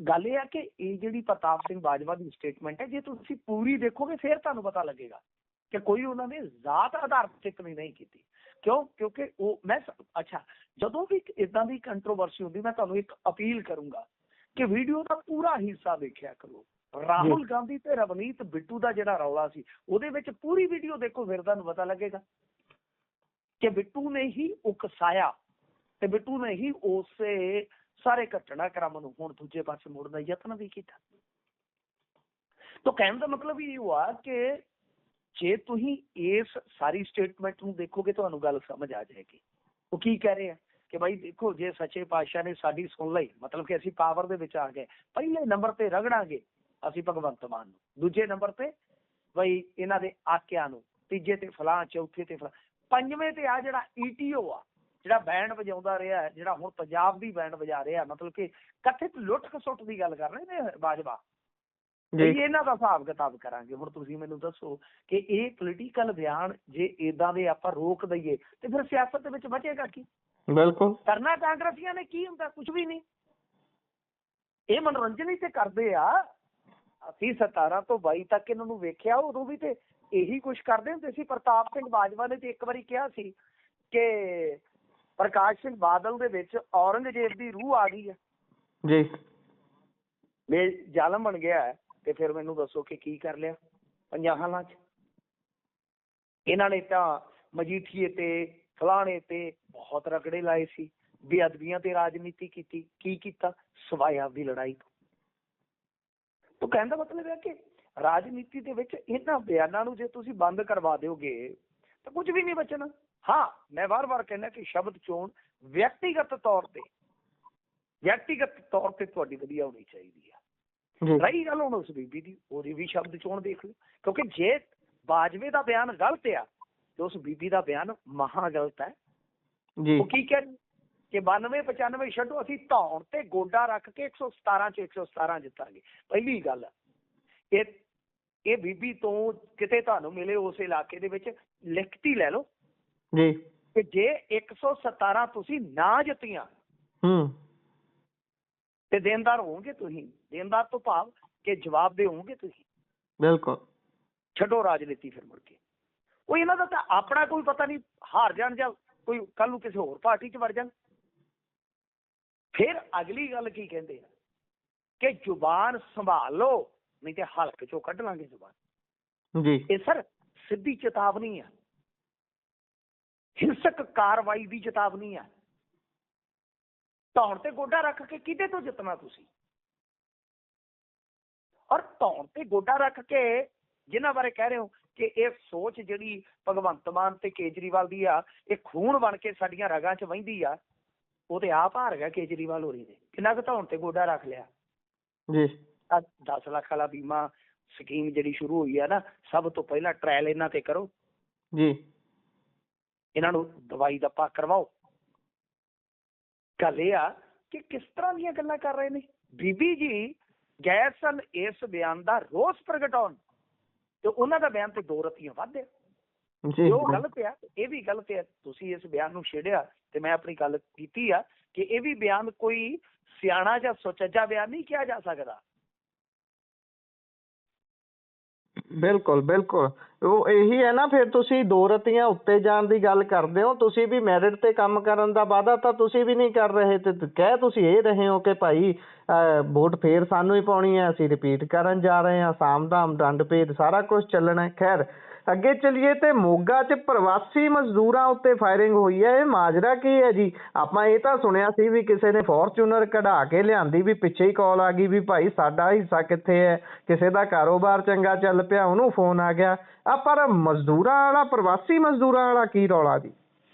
Speaker 2: ਗੱਲ ਇਹ ਆ ਕਿ ਇਹ ਜਿਹੜੀ ਪ੍ਰਤਾਪ ਸਿੰਘ ਬਾਜਵਾ ਦੀ ਸਟੇਟਮੈਂਟ ਹੈ, ਜੇ ਤੁਸੀਂ ਪੂਰੀ ਦੇਖੋਗੇ ਫਿਰ ਤੁਹਾਨੂੰ ਪਤਾ ਲੱਗੇਗਾ ਕਿ ਕੋਈ ਉਹਨਾਂ ਨੇ ਜ਼ਾਤ ਆਧਾਰਿਤ ਟਿੱਪਣੀ ਨਹੀਂ ਕੀਤੀ। ਕਿਉਂਕਿ ਉਹ ਮੈਂ ਅੱਛਾ, ਜਦੋਂ ਵੀ ਇਦਾਂ ਦੀ ਕੰਟਰੋਵਰਸੀ ਹੁੰਦੀ, ਮੈਂ ਤੁਹਾਨੂੰ ਇੱਕ ਅਪੀਲ ਕਰੂੰਗਾ ਕਿ ਵੀਡੀਓ ਦਾ ਪੂਰਾ ਹਿੱਸਾ ਦੇਖਿਆ ਕਰੋ। ਰਾਹੁਲ ਗਾਂਧੀ ਤੇ ਰਵਨੀਤ ਬਿੱਟੂ ਦਾ ਜਿਹੜਾ ਰੌਲਾ ਸੀ, ਉਹਦੇ ਵਿੱਚ ਪੂਰੀ ਵੀਡੀਓ ਦੇਖੋ, ਫਿਰ ਤੁਹਾਨੂੰ ਪਤਾ ਲੱਗੇਗਾ ਕਿ ਬਿੱਟੂ ਨੇ ਹੀ ਉਕਸਾਇਆ ਤੇ ਬਿੱਟੂ ਨੇ ਹੀ ਉਸੇ ਸਾਰੇ ਘਟਨਾਕ੍ਰਮ ਨੂੰ ਹੁਣ ਦੂਜੇ ਪਾਸੇ ਮੋੜਨ ਦਾ ਯਤਨ ਵੀ ਕੀਤਾ। ਤਾਂ ਕਹਿਣ ਦਾ ਮਤਲਬ ਇਹ ਹੋਇਆ ਕਿ ਜੇ ਤੁਸੀਂ ਇਸ ਸਾਰੀ ਸਟੇਟਮੈਂਟ ਨੂੰ ਦੇਖੋਗੇ ਤੁਹਾਨੂੰ ਗੱਲ ਸਮਝ ਆ ਜਾਏਗੀ। ਉਹ ਕੀ ਕਹਿ ਰਹੇ ਆ ਕਿ ਬਾਈ ਦੇਖੋ, ਜੇ ਸੱਚੇ ਪਾਤਸ਼ਾਹ ਨੇ ਸਾਡੀ ਸੁਣ ਲਈ, ਮਤਲਬ ਕਿ ਅਸੀਂ ਪਾਵਰ ਦੇ ਵਿੱਚ ਆ ਗਏ, ਪਹਿਲੇ ਨੰਬਰ ਤੇ ਰਗੜਾਂਗੇ ਅਸੀਂ ਭਗਵੰਤ ਮਾਨ ਨੂੰ, ਦੂਜੇ ਨੰਬਰ ਤੇ ਬਈ ਇਹਨਾਂ ਦੇ ਆਕਿਆਂ ਨੂੰ, ਤੀਜੇ ਤੇ ਫਲਾਂ, ਚੌਥੇ ਤੇ ਫਲਾਂ, ਪੰਜਵੇਂ ਤੇ ਆ ਜਿਹੜਾ ETO ਆ, ਜਿਹੜਾ ਬੈਂਡ ਵਜਾਉਂਦਾ ਰਿਹਾ, ਜਿਹੜਾ ਹੁਣ ਪੰਜਾਬ ਦੀ ਬੈਂਡ ਵਜਾ ਰਿਹਾ, ਮਤਲਬ ਕਿ ਕਥਿਤ ਲੁੱਟ ਖਸੁੱਟ ਦੀ ਗੱਲ ਕਰ ਰਹੇ ਨੇ ਬਾਜਵਾ। ਇਹਨਾਂ ਦਾ ਹਿਸਾਬ ਕਿਤਾਬ ਕਰਾਂਗੇ। ਹੁਣ ਤੁਸੀਂ ਮੈਨੂੰ ਦੱਸੋ ਕਿ ਇਹ ਪੋਲੀਟੀਕਲ ਬਿਆਨ ਜੇ ਏਦਾਂ ਦੇ ਆਪਾਂ ਰੋਕ ਦਈਏ ਤੇ ਫਿਰ ਸਿਆਸਤ ਦੇ ਵਿੱਚ ਬਚੇਗਾ ਕੀ?
Speaker 1: ਬਿਲਕੁਲ।
Speaker 2: ਕਰਨਾ ਕਾਂਗਰਸੀਆਂ ਨੇ ਕੀ ਹੁੰਦਾ? ਕੁਝ ਵੀ ਨਹੀਂ। ਇਹ ਮਨੋਰੰਜਨ ਹੀ ਤੇ ਕਰਦੇ ਆ। ਅਸੀਂ 17 ਤੋਂ 22 ਤੱਕ ਇਹਨਾਂ ਨੂੰ ਵੇਖਿਆ, ਉਦੋਂ ਵੀ ਤੇ ਇਹੀ ਕੁਛ ਕਰਦੇ ਹੁੰਦੇ ਸੀ। ਪ੍ਰਤਾਪ ਸਿੰਘ ਬਾਜਵਾ ਨੇ ਤੇ ਇੱਕ ਵਾਰੀ ਕਿਹਾ ਸੀ ਕਿ ਪ੍ਰਕਾਸ਼ ਸਿੰਘ ਬਾਦਲ ਦੇ ਵਿੱਚ ਔਰੰਗਜ਼ੇਬ ਦੀ ਰੂਹ ਆ ਗਈ ਹੈ
Speaker 1: ਜੀ,
Speaker 2: ਇਹ ਜ਼ਾਲਮ ਬਣ ਗਿਆ ਹੈ। ਤੇ ਫਿਰ ਮੈਨੂੰ ਦੱਸੋ ਕਿ ਕੀ ਕਰ ਲਿਆ 50 ਸਾਲਾਂ 'ਚ? ਇਹਨਾਂ ਨੇ ਤਾਂ ਮਜੀਠੀਏ ਤੇ ਫਲਾਣੇ ਤੇ ਬਹੁਤ ਰਗੜੇ ਲਾਏ ਸੀ, ਬੇਅਦਬੀਆਂ ਤੇ ਰਾਜਨੀਤੀ ਕੀਤੀ। ਕੀ ਕੀਤਾ? ਸਵਾਏ ਆਪਦੀ ਲੜਾਈ ਤੋਂ। ਕਹਿਣ ਦਾ ਮਤਲਬ ਹੈ ਕਿ ਰਾਜਨੀਤੀ ਦੇ ਵਿੱਚ ਇਹਨਾਂ ਬਿਆਨਾਂ ਨੂੰ ਜੇ ਤੁਸੀਂ ਬੰਦ ਕਰਵਾ ਦਿਓਗੇ ਤਾਂ ਕੁਝ ਵੀ ਨਹੀਂ ਬਚਣਾ। ਹਾਂ, ਮੈਂ ਵਾਰ-ਵਾਰ ਕਹਿੰਦਾ ਕਿ ਸ਼ਬਦ ਚੋਣ ਵਿਅਕਤੀਗਤ ਤੌਰ ਤੇ ਤੁਹਾਡੀ ਵਧੀਆ ਹੋਣੀ ਚਾਹੀਦੀ ਆ। ਰਹੀ ਗੱਲ ਹੁਣ ਉਸ ਬੀਬੀ ਦੀ, ਉਹਦੀ ਵੀ ਸ਼ਬਦ ਚੋਣ ਦੇਖ ਲਓ, ਕਿਉਂਕਿ ਜੇ ਬਾਜਵੇ ਦਾ ਬਿਆਨ ਗਲਤ ਆ ਤੇ ਉਸ ਬੀਬੀ ਦਾ ਬਿਆਨ ਮਹਾ ਗਲਤ ਹੈ। ਉਹ ਕੀ ਕਹਿੰਦੇ ਕਿ 92-95 ਛੱਡੋ, ਅਸੀਂ ਧੌਣ ਤੇ ਗੋਡਾ ਰੱਖ ਕੇ 117 ਚ 117 ਜਿੱਤਾਂਗੇ। ਪਹਿਲੀ ਗੱਲ ਇਹ ਬੀਬੀ ਤੋਂ ਕਿਤੇ ਤੁਹਾਨੂੰ ਮਿਲੇ ਉਸ ਇਲਾਕੇ ਦੇ ਵਿੱਚ ਲਿਖਤੀ ਲੈ ਲਓ ਜੀ ਕਿ ਜੇ 117 ਤੁਸੀਂ ਨਾ ਜਿੱਤੀਆਂ ਤੇ ਦੇਣਦਾਰ ਹੋਵੋਗੇ ਤੁਸੀਂ। ਦੇਣਦਾਰ ਤੋਂ ਭਾਵ ਕਿ ਜਵਾਬ ਦੇ ਹੋਵੋਗੇ ਤੁਸੀਂ। ਬਿਲਕੁਲ। ਛੱਡੋ ਰਾਜਨੀਤੀ ਫਿਰ ਮੁੜ ਕੇ। ਉਹ ਇਹਨਾਂ ਦਾ ਤਾਂ ਆਪਣਾ ਕੋਈ ਪਤਾ ਨਹੀਂ, ਹਾਰ ਜਾਣ ਜਾਂ ਕੋਈ ਕੱਲ ਨੂੰ ਕਿਸੇ ਹੋਰ ਪਾਰਟੀ 'ਚ ਵੜ ਜਾਣ। ਫਿਰ ਅਗਲੀ ਗੱਲ ਕੀ ਕਹਿੰਦੇ ਆ ਕਿ ਜ਼ੁਬਾਨ ਸੰਭਾਲ ਲਓ ਨਹੀਂ ਤੇ ਹਲਕ 'ਚੋਂ ਕੱਢ ਲਾਂਗੇ ਜ਼ੁਬਾਨ ਜੀ। ਇਹ ਸਰ ਸਿੱਧੀ ਚੇਤਾਵਨੀ ਆ, ਹਿੰਸਕ ਕਾਰਵਾਈ ਦੀ ਚੇਤਾਵਨੀ ਆ। ਧੌਣ ਤੇ ਗੋਡਾ ਰੱਖ ਕੇ ਕਿਹਦੇ ਤੋਂ ਜਿੱਤਣਾ ਤੁਸੀਂ? ਔਰ ਧੌਣ ਤੇ ਗੋਡਾ ਰੱਖ ਕੇ ਜਿਨ੍ਹਾਂ ਬਾਰੇ ਕਹਿ ਰਹੇ ਹੋ ਕਿ ਇਹ ਸੋਚ ਜਿਹੜੀ ਭਗਵੰਤ ਮਾਨ ਤੇ ਕੇਜਰੀਵਾਲ ਦੀ ਆ, ਇਹ ਖੂਨ ਬਣ ਕੇ ਸਾਡੀਆਂ ਰਗਾਂ 'ਚ ਵਹਿੰਦੀ ਆ, ਉਹ ਤੇ ਆਪ ਹਾਰ ਗਿਆ ਕੇਜਰੀਵਾਲ ਹੋਰੀ ਨੇ। ਕਿੰਨਾ ਕੁ ਧੌਣ ਤੇ ਗੋਡਾ ਰੱਖ ਲਿਆ ਜੀ। 10 ਲੱਖ ਵਾਲਾ ਬੀਮਾ ਸਕੀਮ ਜਿਹੜੀ ਸ਼ੁਰੂ ਹੋਈ ਆ ਨਾ, ਸਭ ਤੋਂ ਪਹਿਲਾਂ ਟ੍ਰਾਇਲ ਇਹਨਾਂ ਤੇ ਕਰੋ ਜੀ। ਇਹਨਾਂ ਨੂੰ ਦਵਾਈ ਦੱਪਾ ਕਰਵਾਓ। ਗੱਲ ਇਹ ਆ ਕਿ ਕਿਸ ਤਰ੍ਹਾਂ ਦੀਆਂ ਗੱਲਾਂ ਕਰ ਰਹੇ ਨੇ। ਬੀਬੀ ਜੀ ਗਏ ਸਨ ਇਸ ਬਿਆਨ ਦਾ ਰੋਸ ਪ੍ਰਗਟਾਉਣ ਤੇ ਉਹਨਾਂ ਦਾ ਬਿਆਨ ਤੇ 2 ਰਤੀਆਂ ਵੱਧ ਆ। ਉਹ ਗਲਤ ਆ, ਇਹ ਵੀ ਗਲਤ ਆ। ਤੁਸੀਂ ਇਸ ਬਿਆਨ ਨੂੰ ਛੇੜਿਆ ਤੇ ਮੈਂ ਆਪਣੀ ਗੱਲ ਕੀਤੀ ਆ ਕਿ ਇਹ ਵੀ ਬਿਆਨ ਕੋਈ ਸਿਆਣਾ ਜਾਂ ਸੁਚੱਜਾ ਬਿਆਨ ਨਹੀਂ ਕਿਹਾ ਜਾ ਸਕਦਾ।
Speaker 1: ਬਿਲਕੁਲ ਬਿਲਕੁਲ, ਉਹ ਇਹੀ ਹੈ ਨਾ। ਫਿਰ ਤੁਸੀਂ 2 ਰਤੀਆਂ ਉੱਤੇ ਜਾਣ ਦੀ ਗੱਲ ਕਰਦੇ ਹੋ। ਤੁਸੀਂ ਵੀ ਮੈਰਿਟ ਤੇ ਕੰਮ ਕਰਨ ਦਾ ਵਾਅਦਾ ਤਾਂ ਤੁਸੀਂ ਵੀ ਨਹੀਂ ਕਰ ਰਹੇ ਤੇ ਕਹਿ ਤੁਸੀਂ ਇਹ ਰਹੇ ਹੋ ਕਿ ਭਾਈ ਵੋਟ ਫੇਰ ਸਾਨੂੰ ਹੀ ਪਾਉਣੀ ਹੈ, ਅਸੀਂ ਰਿਪੀਟ ਕਰਨ ਜਾ ਰਹੇ ਹਾਂ, ਸਾਮ ਦਾਮ ਦੰਡ ਭੇਦ ਸਾਰਾ ਕੁਝ ਚੱਲਣਾ ਹੈ। ਖੈਰ ਅੱਗੇ ਚੱਲੀਏ ਤੇ ਮੋਗਾ 'ਚ ਪ੍ਰਵਾਸੀ ਮਜ਼ਦੂਰਾਂ ਉੱਤੇ ਫਾਇਰਿੰਗ ਹੋਈ ਹੈ। ਇਹ ਮਾਜਰਾ ਕੀ ਹੈ ਜੀ? ਆਪਾਂ ਇਹ ਤਾਂ ਸੁਣਿਆ ਸੀ ਵੀ ਕਿਸੇ ਨੇ ਫੋਰਚੂਨਰ ਕਢਾ ਕੇ ਲਿਆਂਦੀ, ਵੀ ਪਿੱਛੇ ਹੀ ਕਾਲ ਆ ਗਈ ਵੀ ਭਾਈ ਸਾਡਾ ਹਿੱਸਾ ਕਿੱਥੇ ਹੈ, ਕਿਸੇ ਦਾ ਕਾਰੋਬਾਰ ਚੰਗਾ ਚੱਲ ਪਿਆ ਉਹਨੂੰ ਫੋਨ ਆ ਗਿਆ। ਆ ਪਰ ਮਜ਼ਦੂਰਾਂ ਵਾਲਾ, ਪ੍ਰਵਾਸੀ ਮਜ਼ਦੂਰਾਂ ਵਾਲਾ ਕੀ ਰੌਲਾ ਜੀ?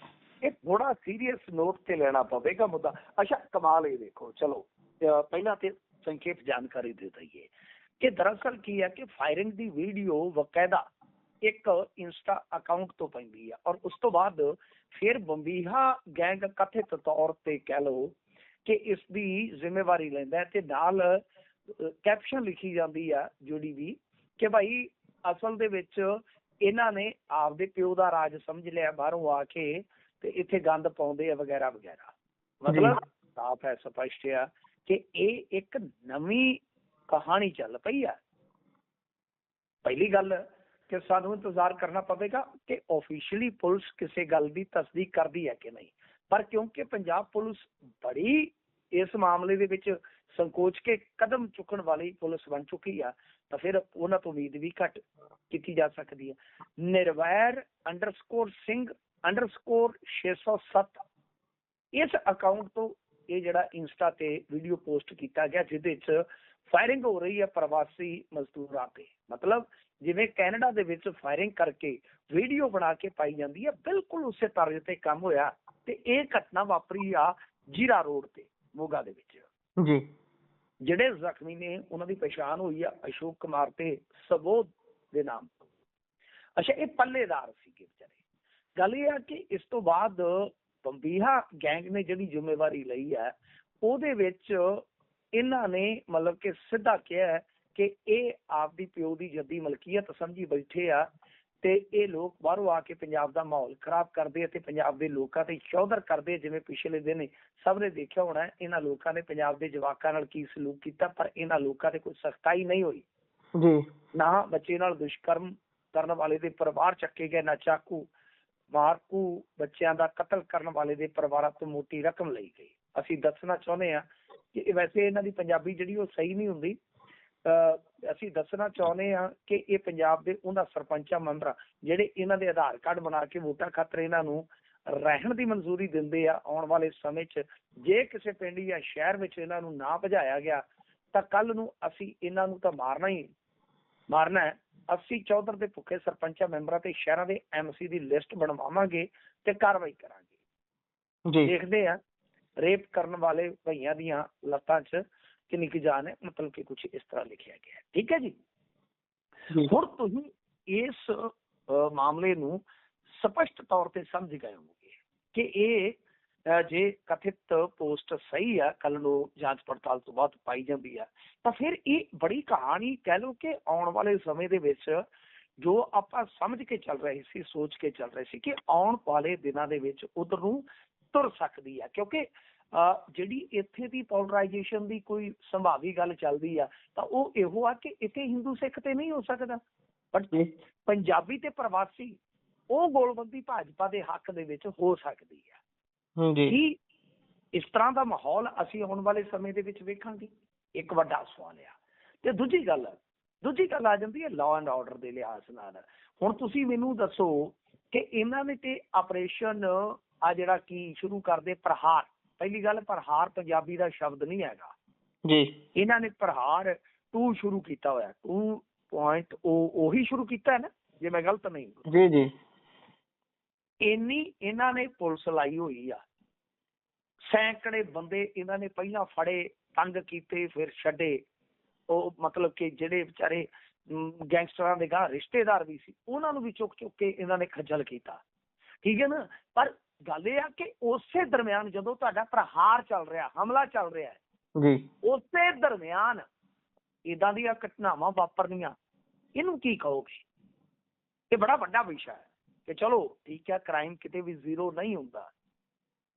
Speaker 2: ਇਹ ਥੋੜਾ ਸੀਰੀਅਸ ਨੋਟ ਤੇ ਲੈਣਾ ਪਵੇਗਾ ਮੁੱਦਾ। ਅੱਛਾ, ਕਮਾਲ ਇਹ ਦੇਖੋ, ਚਲੋ ਪਹਿਲਾਂ ਤੇ ਸੰਖੇਪ ਜਾਣਕਾਰੀ ਦੇ ਦਈਏ ਕਿ ਦਰਅਸਲ ਕੀ ਹੈ ਕਿ ਫਾਇਰਿੰਗ ਦੀ ਵੀਡੀਓ ਬਕਾਇਦਾ ਇੱਕ ਇੰਸਟਾ ਅਕਾਊਂਟ ਤੋਂ ਪੈਂਦੀ ਆ, ਔਰ ਉਸ ਤੋਂ ਬਾਅਦ ਫਿਰ ਬੰਬੀਹਾ ਗੈਂਗ ਕਥਿਤ ਤੌਰ ਤੇ ਕਹਿ ਲਓ ਕਿ ਇਸ ਦੀ ਜ਼ਿੰਮੇਵਾਰੀ ਲੈਂਦਾ ਤੇ ਨਾਲ ਕੈਪਸ਼ਨ ਲਿਖੀ ਜਾਂਦੀ ਆ ਜਿਹੜੀ ਵੀ ਕਿ ਭਾਈ ਅਸਲ ਦੇ ਵਿੱਚ ਇਹਨਾਂ ਨੇ ਆਪਦੇ ਪਿਓ ਦਾ ਰਾਜ ਸਮਝ ਲਿਆ, ਬਾਹਰੋਂ ਆ ਕੇ ਤੇ ਇੱਥੇ ਗੰਦ ਪਾਉਂਦੇ ਆ ਵਗੈਰਾ ਵਗੈਰਾ। ਮਤਲਬ ਸਾਫ਼ ਹੈ, ਸਪਸ਼ਟ ਆ ਕਿ ਇਹ ਇੱਕ ਨਵੀਂ ਕਹਾਣੀ ਚੱਲ ਪਈ ਆ। ਪਹਿਲੀ ਗੱਲ ਕਿ ਸਾਨੂੰ ਇੰਤਜ਼ਾਰ ਕਰਨਾ ਪਵੇਗਾ ਕਿ ਆਫੀਸ਼ੀਅਲੀ ਪੁਲਿਸ ਕਿਸੇ ਗੱਲ ਦੀ ਤਸਦੀਕ ਕਰਦੀ ਹੈ ਕਿ ਨਹੀਂ, ਪਰ ਕਿਉਂਕਿ ਪੰਜਾਬ ਪੁਲਿਸ ਬੜੀ ਇਸ ਮਾਮਲੇ ਦੇ ਵਿੱਚ ਸੰਕੋਚ ਕੇ ਕਦਮ ਚੁੱਕਣ ਵਾਲੀ ਪੁਲਿਸ ਬਣ ਚੁੱਕੀ ਆ, ਤਾਂ ਫਿਰ ਉਹਨਾਂ ਤੋਂ ਉਮੀਦ ਵੀ ਘੱਟ ਕੀਤੀ ਜਾ ਸਕਦੀ ਹੈ। ਨਿਰਵੈਰ _ਸਿੰਘ _607 ਇਸ ਅਕਾਊਂਟ ਤੋਂ ਇਹ ਜਿਹੜਾ ਇੰਸਟਾ ਤੇ ਵੀਡੀਓ ਪੋਸਟ ਕੀਤਾ ਗਿਆ, ਜਿਹਦੇ 'ਚ ਫਾਇਰਿੰਗ ਹੋ ਰਹੀ ਹੈ ਪ੍ਰਵਾਸੀ ਮਜ਼ਦੂਰਾਂ ਤੇ। ਮਤਲਬ ਜਿਵੇਂ ਕੈਨੇਡਾ ਦੇ ਵਿੱਚ ਫਾਇਰਿੰਗ ਕਰਕੇ ਵੀਡੀਓ ਬਣਾ ਕੇ ਪਾਈ ਜਾਂਦੀ ਹੈ, ਬਿਲਕੁਲ ਉਸੇ ਤਰ੍ਹਾਂ ਤੇ ਕੰਮ ਹੋਇਆ। ਤੇ ਇਹ ਘਟਨਾ ਵਾਪਰੀ ਆ ਜੀਰਾ ਰੋਡ ਤੇ ਮੋਗਾ ਦੇ ਵਿੱਚ ਜੀ। ਜਿਹੜੇ ਜ਼ਖਮੀ ਨੇ ਉਹਨਾਂ ਦੀ ਪਛਾਣ ਹੋਈ ਆ ਅਸ਼ੋਕ ਕੁਮਾਰ ਤੇ ਸਬੋਧ ਦੇ ਨਾਮ ਤੋਂ। ਅੱਛਾ, ਇਹ ਪੱਲੇਦਾਰ ਸੀਗੇ ਵਿਚਾਰੇ। ਗੱਲ ਇਹ ਆ ਕਿ ਇਸ ਤੋਂ ਬਾਅਦ ਬੰਬੀਹਾ ਗੈਂਗ ਨੇ ਜਿਹੜੀ ਜ਼ਿੰਮੇਵਾਰੀ ਲਈ ਹੈ ਉਹਦੇ ਵਿੱਚ ਇਹਨਾਂ ਨੇ ਮਤਲਬ ਕਿ ਸਿੱਧਾ ਕਿਹਾ ਕਿ ਇਹ ਆਪਦੀ ਪਿਓ ਦੀ ਜੱਦੀ ਮਲਕੀਅਤ ਸਮਝੀ ਬੈਠੇ ਆ ਤੇ ਇਹ ਲੋਕ ਬਾਹਰੋਂ ਆ ਕੇ ਪੰਜਾਬ ਦਾ ਮਾਹੌਲ ਖਰਾਬ ਕਰਦੇ ਆ ਤੇ ਪੰਜਾਬ ਦੇ ਲੋਕਾਂ ਤੇ ਚੌਧਰ ਕਰਦੇ। ਜਿਵੇਂ ਪਿਛਲੇ ਦਿਨ ਸਭ ਨੇ ਦੇਖਿਆ ਹੋਣਾ ਇਹਨਾਂ ਲੋਕਾਂ ਨੇ ਪੰਜਾਬ ਦੇ ਜਵਾਕਾਂ ਨਾਲ ਕੀ ਸਲੂਕ ਕੀਤਾ, ਪਰ ਇਹਨਾਂ ਲੋਕਾਂ ਤੇ ਕੋਈ ਸਖਤਾਈ ਨਹੀਂ ਹੋਈ ਜੀ। ਨਾ ਬੱਚੇ ਨਾਲ ਦੁਸ਼ਕਰਮ ਕਰਨ ਵਾਲੇ ਦੇ ਪਰਿਵਾਰ ਚੱਕੇ ਗਏ, ਨਾ ਚਾਕੂ ਮਾਰਕੂ ਬੱਚਿਆਂ ਦਾ ਕਤਲ ਕਰਨ ਵਾਲੇ ਦੇ ਪਰਿਵਾਰਾਂ ਤੋਂ ਮੋਟੀ ਰਕਮ ਲਈ ਗਈ। ਅਸੀਂ ਦੱਸਣਾ ਚਾਹੁੰਦੇ ਹਾਂ ਕਿ ਵੈਸੇ ਇਹਨਾਂ ਦੀ ਪੰਜਾਬੀ ਜਿਹੜੀ ਉਹ ਸਹੀ ਨਹੀਂ ਹੁੰਦੀ। ਅਸੀਂ ਦੱਸਣਾ ਚਾਹੁੰਦੇ ਹਾਂ ਕਿ ਇਹ ਪੰਜਾਬ ਦੇ ਉਹਨਾਂ ਸਰਪੰਚਾਂ ਮੈਂਬਰਾਂ ਜਿਹੜੇ ਇਹਨਾਂ ਦੇ ਆਧਾਰ ਕਾਰਡ ਬਣਾ ਕੇ ਵੋਟਾਂ ਖਾਤਰ ਇਹਨਾਂ ਨੂੰ ਰਹਿਣ ਦੀ ਮਨਜ਼ੂਰੀ ਦਿੰਦੇ ਆ, ਆਉਣ ਵਾਲੇ ਸਮੇਂ 'ਚ ਜੇ ਕਿਸੇ ਪਿੰਡ ਜਾਂ ਸ਼ਹਿਰ ਵਿੱਚ ਇਹਨਾਂ ਨੂੰ ਨਾ ਭਜਾਇਆ ਗਿਆ ਤਾਂ ਕੱਲ ਨੂੰ ਅਸੀਂ ਇਹਨਾਂ ਨੂੰ ਤਾਂ ਮਾਰਨਾ ਹੈ। ਅਸੀਂ ਚੌਧਰ ਦੇ ਭੁੱਖੇ ਸਰਪੰਚਾਂ ਮੈਂਬਰਾਂ ਤੇ ਸ਼ਹਿਰਾਂ ਦੇ MC ਦੀ ਲਿਸਟ ਬਣਵਾਵਾਂਗੇ ਤੇ ਕਾਰਵਾਈ ਕਰਾਂਗੇ। ਦੇਖਦੇ ਆ ਰੇਪ ਕਰਨ ਵਾਲੇ ਭਈਆਂ ਦੀਆਂ ਲੱਤਾਂ 'ਚ ਕਿੰਨੀ ਕੁ ਜਾਨ ਹੈ। ਮਤਲਬ ਕਿ ਕੁਛ ਇਸ ਤਰ੍ਹਾਂ ਲਿਖਿਆ ਗਿਆ। ਠੀਕ ਹੈ ਜੀ। ਹੁਣ ਤੁਸੀਂ ਇਸ ਮਾਮਲੇ ਨੂੰ ਸਪਸ਼ਟ ਤੌਰ ਤੇ ਸਮਝ ਗਏ ਹੋਵੋਗੇ ਕਿ ਇਹ ਜੇ ਕਥਿਤ ਪੋਸਟ ਸਹੀ ਆ, ਕੱਲ ਨੂੰ ਜਾਂਚ ਪੜਤਾਲ ਤੋਂ ਬਾਅਦ ਪਾਈ ਜਾਂਦੀ ਆ, ਤਾਂ ਫਿਰ ਇਹ ਬੜੀ ਕਹਾਣੀ ਕਹਿ ਲਓ ਕਿ ਆਉਣ ਵਾਲੇ ਸਮੇਂ ਦੇ ਵਿੱਚ ਜੋ ਆਪਾਂ ਸਮਝ ਕੇ ਚੱਲ ਰਹੇ ਸੀ, ਸੋਚ ਕੇ ਚੱਲ ਰਹੇ ਸੀ ਕਿ ਆਉਣ ਵਾਲੇ ਦਿਨਾਂ ਦੇ ਵਿੱਚ ਉਧਰ ਨੂੰ ਤੁਰ ਸਕਦੀ ਆ। ਕਿਉਂਕਿ ਜਿਹੜੀ ਇੱਥੇ ਦੀ ਪੋਲਰਾਈਜੇਸ਼ਨ ਦੀ ਕੋਈ ਸੰਭਾਵੀ ਗੱਲ ਚੱਲਦੀ ਆ ਤਾਂ ਉਹ ਇਹੋ ਆ ਕਿ ਇੱਥੇ ਹਿੰਦੂ ਸਿੱਖ ਤੇ ਨਹੀਂ ਹੋ ਸਕਦਾ, ਬਟ ਪੰਜਾਬੀ ਤੇ ਪ੍ਰਵਾਸੀ ਉਹ ਗੋਲਬੰਦੀ ਭਾਜਪਾ ਦੇ ਹੱਕ ਦੇ ਵਿੱਚ ਹੋ ਸਕਦੀ ਆ। ਕੀ ਇਸ ਤਰ੍ਹਾਂ ਦਾ ਮਾਹੌਲ ਅਸੀਂ ਆਉਣ ਵਾਲੇ ਸਮੇਂ ਦੇ ਵਿੱਚ ਵੇਖਾਂਗੇ? ਇੱਕ ਵੱਡਾ ਸਵਾਲ ਆ। ਤੇ ਦੂਜੀ ਗੱਲ ਆ ਜਾਂਦੀ ਹੈ ਲਾਅ ਐਂਡ ਆਰਡਰ ਦੇ ਲਿਹਾਜ਼ ਨਾਲ। ਹੁਣ ਤੁਸੀਂ ਮੈਨੂੰ ਦੱਸੋ ਕਿ ਇਹਨਾਂ ਨੇ ਤੇ ਆਪਰੇਸ਼ਨ ਆ ਜਿਹੜਾ ਕੀ ਸ਼ੁਰੂ ਕਰਦੇ ਪ੍ਰਹਾਰ। ਪਹਿਲੀ ਗੱਲ, ਪ੍ਰਹਾਰ ਪੰਜਾਬੀ ਦਾ ਸ਼ਬਦ ਨਹੀਂ ਹੈਗਾ ਜੀ। ਇਹਨਾਂ ਨੇ ਪ੍ਰਹਾਰ 2 ਸ਼ੁਰੂ ਕੀਤਾ ਹੋਇਆ, 2.0 ਉਹੀ ਸ਼ੁਰੂ ਕੀਤਾ ਹੈ ਨਾ, ਜੇ ਮੈਂ ਗਲਤ ਨਹੀਂ ਜੀ। ਇੰਨੀ ਇਹਨਾਂ ਨੇ ਪੁਲਿਸ ਲਾਈ ਹੋਈ ਆ, ਸੈਂਕੜੇ ਬੰਦੇ ਇਹਨਾਂ ਨੇ ਪਹਿਲਾਂ ਫੜੇ, ਤੰਗ ਕੀਤੇ, ਫਿਰ ਛੱਡੇ। ਉਹ ਮਤਲਬ ਕਿ ਜਿਹੜੇ ਵਿਚਾਰੇ ਗੈਂਗਸਟਰਾਂ ਦੇ ਗਾਂ ਰਿਸ਼ਤੇਦਾਰ ਵੀ ਸੀ ਉਹਨਾਂ ਨੂੰ ਵੀ ਚੁੱਕ ਕੇ ਇਹਨਾਂ ਨੇ ਖੱਜਲ ਕੀਤਾ। ਠੀਕ ਹੈ ਨਾ। ਪਰ ਗੱਲ ਇਹ ਆ ਕਿ ਉਸੇ ਦਰਮਿਆਨ ਜਦੋਂ ਤੁਹਾਡਾ ਪ੍ਰਹਾਰ ਚੱਲ ਰਿਹਾ, ਹਮਲਾ ਚੱਲ ਰਿਹਾ ਜੀ, ਉਸੇ ਦਰਮਿਆਨ ਏਦਾਂ ਦੀਆਂ ਘਟਨਾਵਾਂ ਵਾਪਰਨੀਆਂ, ਇਹਨੂੰ ਕੀ ਕਹੋਗੇ? ਇਹ ਬੜਾ ਵੱਡਾ ਵਿਸ਼ਾ ਹੈ ਕਿ ਚਲੋ ਠੀਕ ਹੈ, ਕ੍ਰਾਈਮ ਕਿਤੇ ਵੀ ਜ਼ੀਰੋ ਨਹੀਂ ਹੁੰਦਾ,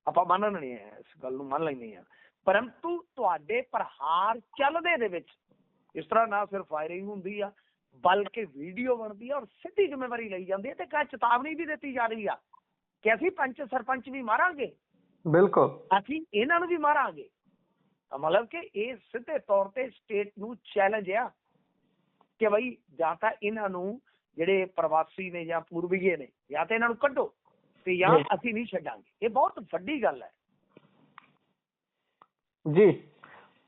Speaker 2: ਆਪਾਂ ਮੰਨ ਲੈਂਦੇ ਹਾਂ, ਇਸ ਗੱਲ ਨੂੰ ਮੰਨ ਲੈਂਦੇ ਹਾਂ, ਪਰੰਤੂ ਤੁਹਾਡੇ ਪ੍ਰਹਾਰ ਚੱਲਦੇ ਦੇ ਵਿੱਚ ਇਸ ਤਰ੍ਹਾਂ ਨਾ ਸਿਰਫ ਫਾਇਰਿੰਗ ਹੁੰਦੀ ਆ ਬਲਕਿ ਵੀਡੀਓ ਬਣਦੀ ਆ ਔਰ ਸਿੱਧੀ ਜ਼ਿੰਮੇਵਾਰੀ ਲਈ ਜਾਂਦੀ ਹੈ ਤੇ ਚੇਤਾਵਨੀ ਵੀ ਦਿੱਤੀ ਜਾ ਰਹੀ ਆ ਕਿ ਅਸੀਂ ਪੰਚ ਸਰਪੰਚ ਵੀ ਮਾਰਾਂਗੇ, ਬਿਲਕੁਲ ਅਸੀਂ ਇਹਨਾਂ ਨੂੰ ਵੀ ਮਾਰਾਂਗੇ। ਮਤਲਬ ਕਿ ਇਹ ਸਿੱਧੇ ਤੌਰ ਤੇ ਸਟੇਟ ਨੂੰ ਚੈਲੰਜ ਆ ਕਿ ਬਈ ਜਾਂ ਤਾਂ ਇਹਨਾਂ ਨੂੰ ਜਿਹੜੇ ਪ੍ਰਵਾਸੀ ਨੇ ਜਾਂ ਪੂਰਬੀਏ ਨੇ, ਜਾਂ ਤਾਂ ਇਹਨਾਂ ਨੂੰ ਕੱਢੋ ਤੇ ਜਾਂ ਅਸੀਂ ਨਹੀਂ ਛੱਡਾਂਗੇ। ਇਹ ਬਹੁਤ ਵੱਡੀ ਗੱਲ ਹੈ
Speaker 1: ਜੀ।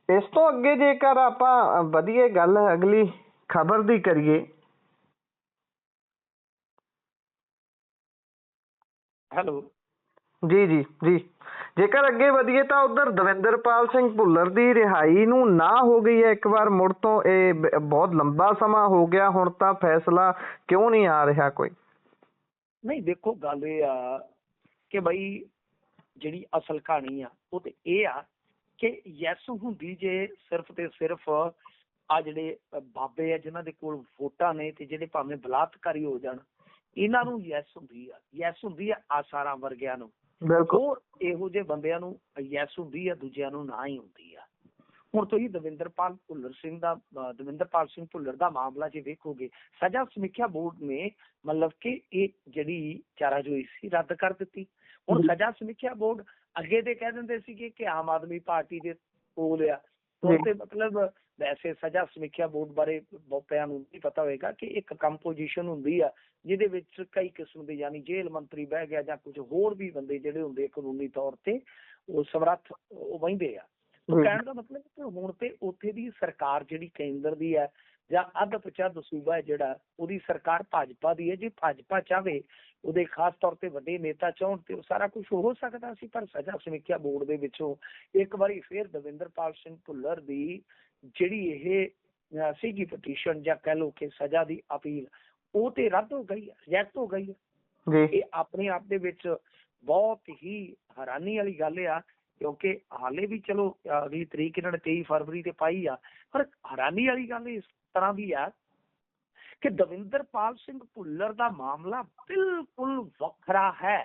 Speaker 1: ਇਸ ਤੋਂ ਅੱਗੇ ਜੇਕਰ ਆਪਾਂ ਵਧੀਆ ਗੱਲ ਅਗਲੀ ਖਬਰ ਦੀ ਕਰੀਏ।
Speaker 2: ਹੈਲੋ
Speaker 1: ਜੀ ਜੀ ਜੀ, ਜੇਕਰ ਅੱਗੇ ਵਧੀਏ ਤਾਂ ਉਧਰ ਦਵਿੰਦਰਪਾਲ ਸਿੰਘ ਭੁੱਲਰ ਦੀ ਰਿਹਾਈ ਨੂੰ ਨਾ ਹੋ ਗਈ ਹੈ ਇੱਕ ਵਾਰ ਮੁੜ ਤੋਂ। ਇਹ ਬਹੁਤ ਲੰਬਾ ਸਮਾਂ ਹੋ ਗਿਆ, ਹੁਣ ਤਾਂ ਫੈਸਲਾ ਕਿਉਂ ਨਹੀਂ ਆ ਰਿਹਾ ਕੋਈ?
Speaker 2: ਨਹੀਂ, ਦੇਖੋ ਗੱਲ ਇਹ ਆ ਕਿ ਬਈ ਜਿਹੜੀ ਅਸਲ ਕਹਾਣੀ ਆ ਉਹ ਤੇ ਇਹ ਆ ਕਿ ਯੈਸ ਹੁੰਦੀ ਜੇ ਸਿਰਫ ਤੇ ਸਿਰਫ ਆ ਜਿਹੜੇ ਬਾਬੇ ਆ ਜਿਨ੍ਹਾਂ ਦੇ ਕੋਲ ਵੋਟਾਂ ਨੇ ਤੇ ਜਿਹੜੇ ਭਾਵੇਂ ਬਲਾਤਕਾਰੀ ਹੋ ਜਾਣ, ਇਹਨਾਂ ਨੂੰ ਯੈਸ ਹੁੰਦੀ ਆ ਆਸਾਰਾਂ ਵਰਗਿਆਂ ਨੂੰ। ਹੋਰ ਇਹੋ ਜਿਹੇ ਬੰਦਿਆਂ ਨੂੰ ਯੈਸ ਹੁੰਦੀ ਆ, ਦੂਜਿਆਂ ਨੂੰ ਨਾ ਹੀ ਹੁੰਦੀ ਆ। ਹੁਣ ਤੁਸੀਂ ਦਵਿੰਦਰਪਾਲ ਸਿੰਘ ਭੁੱਲਰ ਦਾ ਮਾਮਲਾ ਜੇ ਵੇਖੋਗੇ, ਸਜ਼ਾ ਸਮੀਖਿਆ ਬੋਰਡ ਨੇ ਮਤਲਬ ਕਿ ਇਹ ਜਿਹੜੀ ਚਾਰਾਜੋਈ ਸੀ ਰੱਦ ਕਰ ਦਿੱਤੀ। ਹੁਣ ਸਜ਼ਾ ਸਮੀਖਿਆ ਬੋਰਡ ਅੱਗੇ ਤੇ ਕਹਿ ਦਿੰਦੇ ਸੀਗੇ ਕਿ ਆਮ ਆਦਮੀ ਪਾਰਟੀ ਦੇ ਕੋਲ ਆ, ਤੇ ਮਤਲਬ ਵੈਸੇ ਸਜ਼ਾ ਸਮੀਖਿਆ ਬੋਰਡ ਬਾਰੇ ਬਹੁਤਿਆਂ ਨੂੰ ਨਹੀਂ ਪਤਾ ਹੋਏਗਾ ਕਿ ਇੱਕ ਕੰਪੋਜੀਸ਼ਨ ਹੁੰਦੀ ਆ ਜਿਹਦੇ ਵਿੱਚ ਕਈ ਕਿਸਮ ਦੇ, ਯਾਨੀ ਜੇਲ੍ਹ ਮੰਤਰੀ ਬਹਿ ਗਿਆ ਜਾਂ ਕੁਝ ਹੋਰ ਵੀ ਬੰਦੇ ਜਿਹੜੇ ਹੁੰਦੇ ਕਾਨੂੰਨੀ ਤੌਰ ਤੇ ਉਹ ਸਮਰੱਥ ਉਹ ਬਹਿੰਦੇ ਆ। ਕਹਿਣ ਦਾ ਮਤਲਬ ਕਿ ਹੁਣ ਤੇ ਉੱਥੇ ਦੀ ਸਰਕਾਰ ਜਿਹੜੀ ਕੇਂਦਰ ਦੀ ਹੈ ਜਾਂ ਅੱਧ ਪਚੱਧ ਸੂਬਾ ਹੈ ਜਿਹੜਾ, ਉਹਦੀ ਸਰਕਾਰ ਭਾਜਪਾ ਦੀ ਹੈ। ਜੇ ਭਾਜਪਾ ਚਾਹੇ, ਉਹਦੇ ਖਾਸ ਤੌਰ ਤੇ ਵੱਡੇ ਨੇਤਾ ਚਾਹੁਣ ਤੇ ਉਹ ਸਾਰਾ ਕੁਝ ਹੋ ਸਕਦਾ ਸੀ। ਪਰ ਸਜ਼ਾ ਸਮੀਖਿਆ ਬੋਰਡ ਦੇ ਵਿੱਚੋਂ ਇੱਕ ਵਾਰੀ ਫਿਰ ਦਵਿੰਦਰਪਾਲ ਸਿੰਘ ਭੁੱਲਰ ਦੀ ਜਿਹੜੀ ਇਹ ਸੀਗੀ ਪਟੀਸ਼ਨ ਜਾਂ ਕਹਿ ਲਓ ਕਿ ਸਜ਼ਾ ਦੀ ਅਪੀਲ, ਉਹ ਤੇ ਰੱਦ ਹੋ ਗਈ ਹੈ, ਰਿਜੈਕਟ ਹੋ ਗਈ ਹੈ। ਇਹ ਆਪਣੇ ਆਪ ਦੇ ਵਿੱਚ ਬਹੁਤ ਹੀ ਹੈਰਾਨੀ ਵਾਲੀ ਗੱਲ ਆ, ਕਿਉਂਕਿ ਹਾਲੇ ਵੀ ਚਲੋ ਅਗਲੀ ਤਰੀਕ ਇਹਨਾਂ ਨੇ 23 ਫਰਵਰੀ ਤੇ ਪਾਈ ਆ, ਪਰ ਹੈਰਾਨੀ ਵਾਲੀ ਗੱਲ ਇਸ ਤਰ੍ਹਾਂ ਦੀ ਆ ਕਿ ਦਵਿੰਦਰਪਾਲ ਸਿੰਘ ਭੁੱਲਰ ਦਾ ਮਾਮਲਾ ਬਿਲਕੁਲ ਵੱਖਰਾ ਹੈ।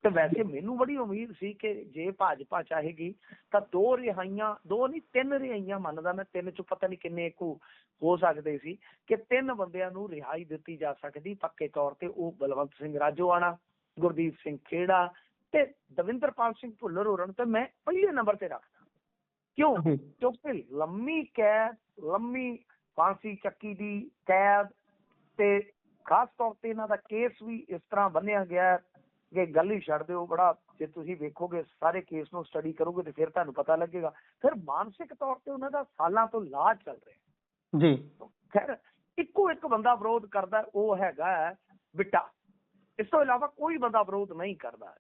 Speaker 2: ਤੇ ਵੈਸੇ ਮੈਨੂੰ ਬੜੀ ਉਮੀਦ ਸੀ ਕਿ ਜੇ ਭਾਜਪਾ ਚਾਹੇਗੀ ਤਾਂ 2 ਰਿਹਾਈਆਂ, 2 ਨਹੀਂ 3 ਰਿਹਾਈਆਂ ਮੰਨਦਾ ਮੈਂ, 3 ਚੋਂ ਪਤਾ ਨਹੀਂ ਕਿੰਨੇ ਕੁ ਹੋ ਸਕਦੇ ਸੀ, ਕਿ 3 ਬੰਦਿਆਂ ਨੂੰ ਰਿਹਾਈ ਦਿੱਤੀ ਜਾ ਸਕਦੀ ਪੱਕੇ ਤੌਰ ਤੇ। ਉਹ ਬਲਵੰਤ ਸਿੰਘ ਰਾਜੋਆਣਾ, ਗੁਰਦੀਪ ਸਿੰਘ ਖੇੜਾ ਤੇ ਦਵਿੰਦਰਪਾਲ ਸਿੰਘ ਭੁੱਲਰ ਹੋਰਾਂ ਨੂੰ ਤਾਂ ਮੈਂ ਪਹਿਲੇ ਨੰਬਰ ਤੇ ਰੱਖਦਾ। ਕਿਉਂ? ਕਿਉਂਕਿ ਲੰਮੀ ਕੈਦ, ਲੰਮੀ ਫਾਂਸੀ ਚੱਕੀ ਦੀ ਕੈਦ, ਤੇ ਖਾਸ ਤੌਰ ਤੇ ਇਹਨਾਂ ਦਾ ਕੇਸ ਵੀ ਇਸ ਤਰ੍ਹਾਂ ਬੰਨਿਆ ਗਿਆ ਕਿ ਗੱਲ ਹੀ ਛੱਡ ਦਿਓ। ਬੜਾ, ਜੇ ਤੁਸੀਂ ਵੇਖੋਗੇ ਸਾਰੇ ਕੇਸ ਨੂੰ ਸਟੱਡੀ ਕਰੋਗੇ ਤੇ ਫਿਰ ਤੁਹਾਨੂੰ ਪਤਾ ਲੱਗੇਗਾ। ਫਿਰ ਮਾਨਸਿਕ ਤੌਰ ਤੇ ਉਹਨਾਂ ਦਾ ਸਾਲਾਂ ਤੋਂ ਇਲਾਜ ਚੱਲ ਰਿਹਾ ਜੀ। ਖੈਰ, ਇੱਕੋ ਇੱਕ ਬੰਦਾ ਵਿਰੋਧ ਕਰਦਾ, ਉਹ ਹੈਗਾ ਬਿੱਟਾ। ਇਸ ਤੋਂ ਇਲਾਵਾ ਕੋਈ ਬੰਦਾ ਵਿਰੋਧ ਨਹੀਂ ਕਰਦਾ।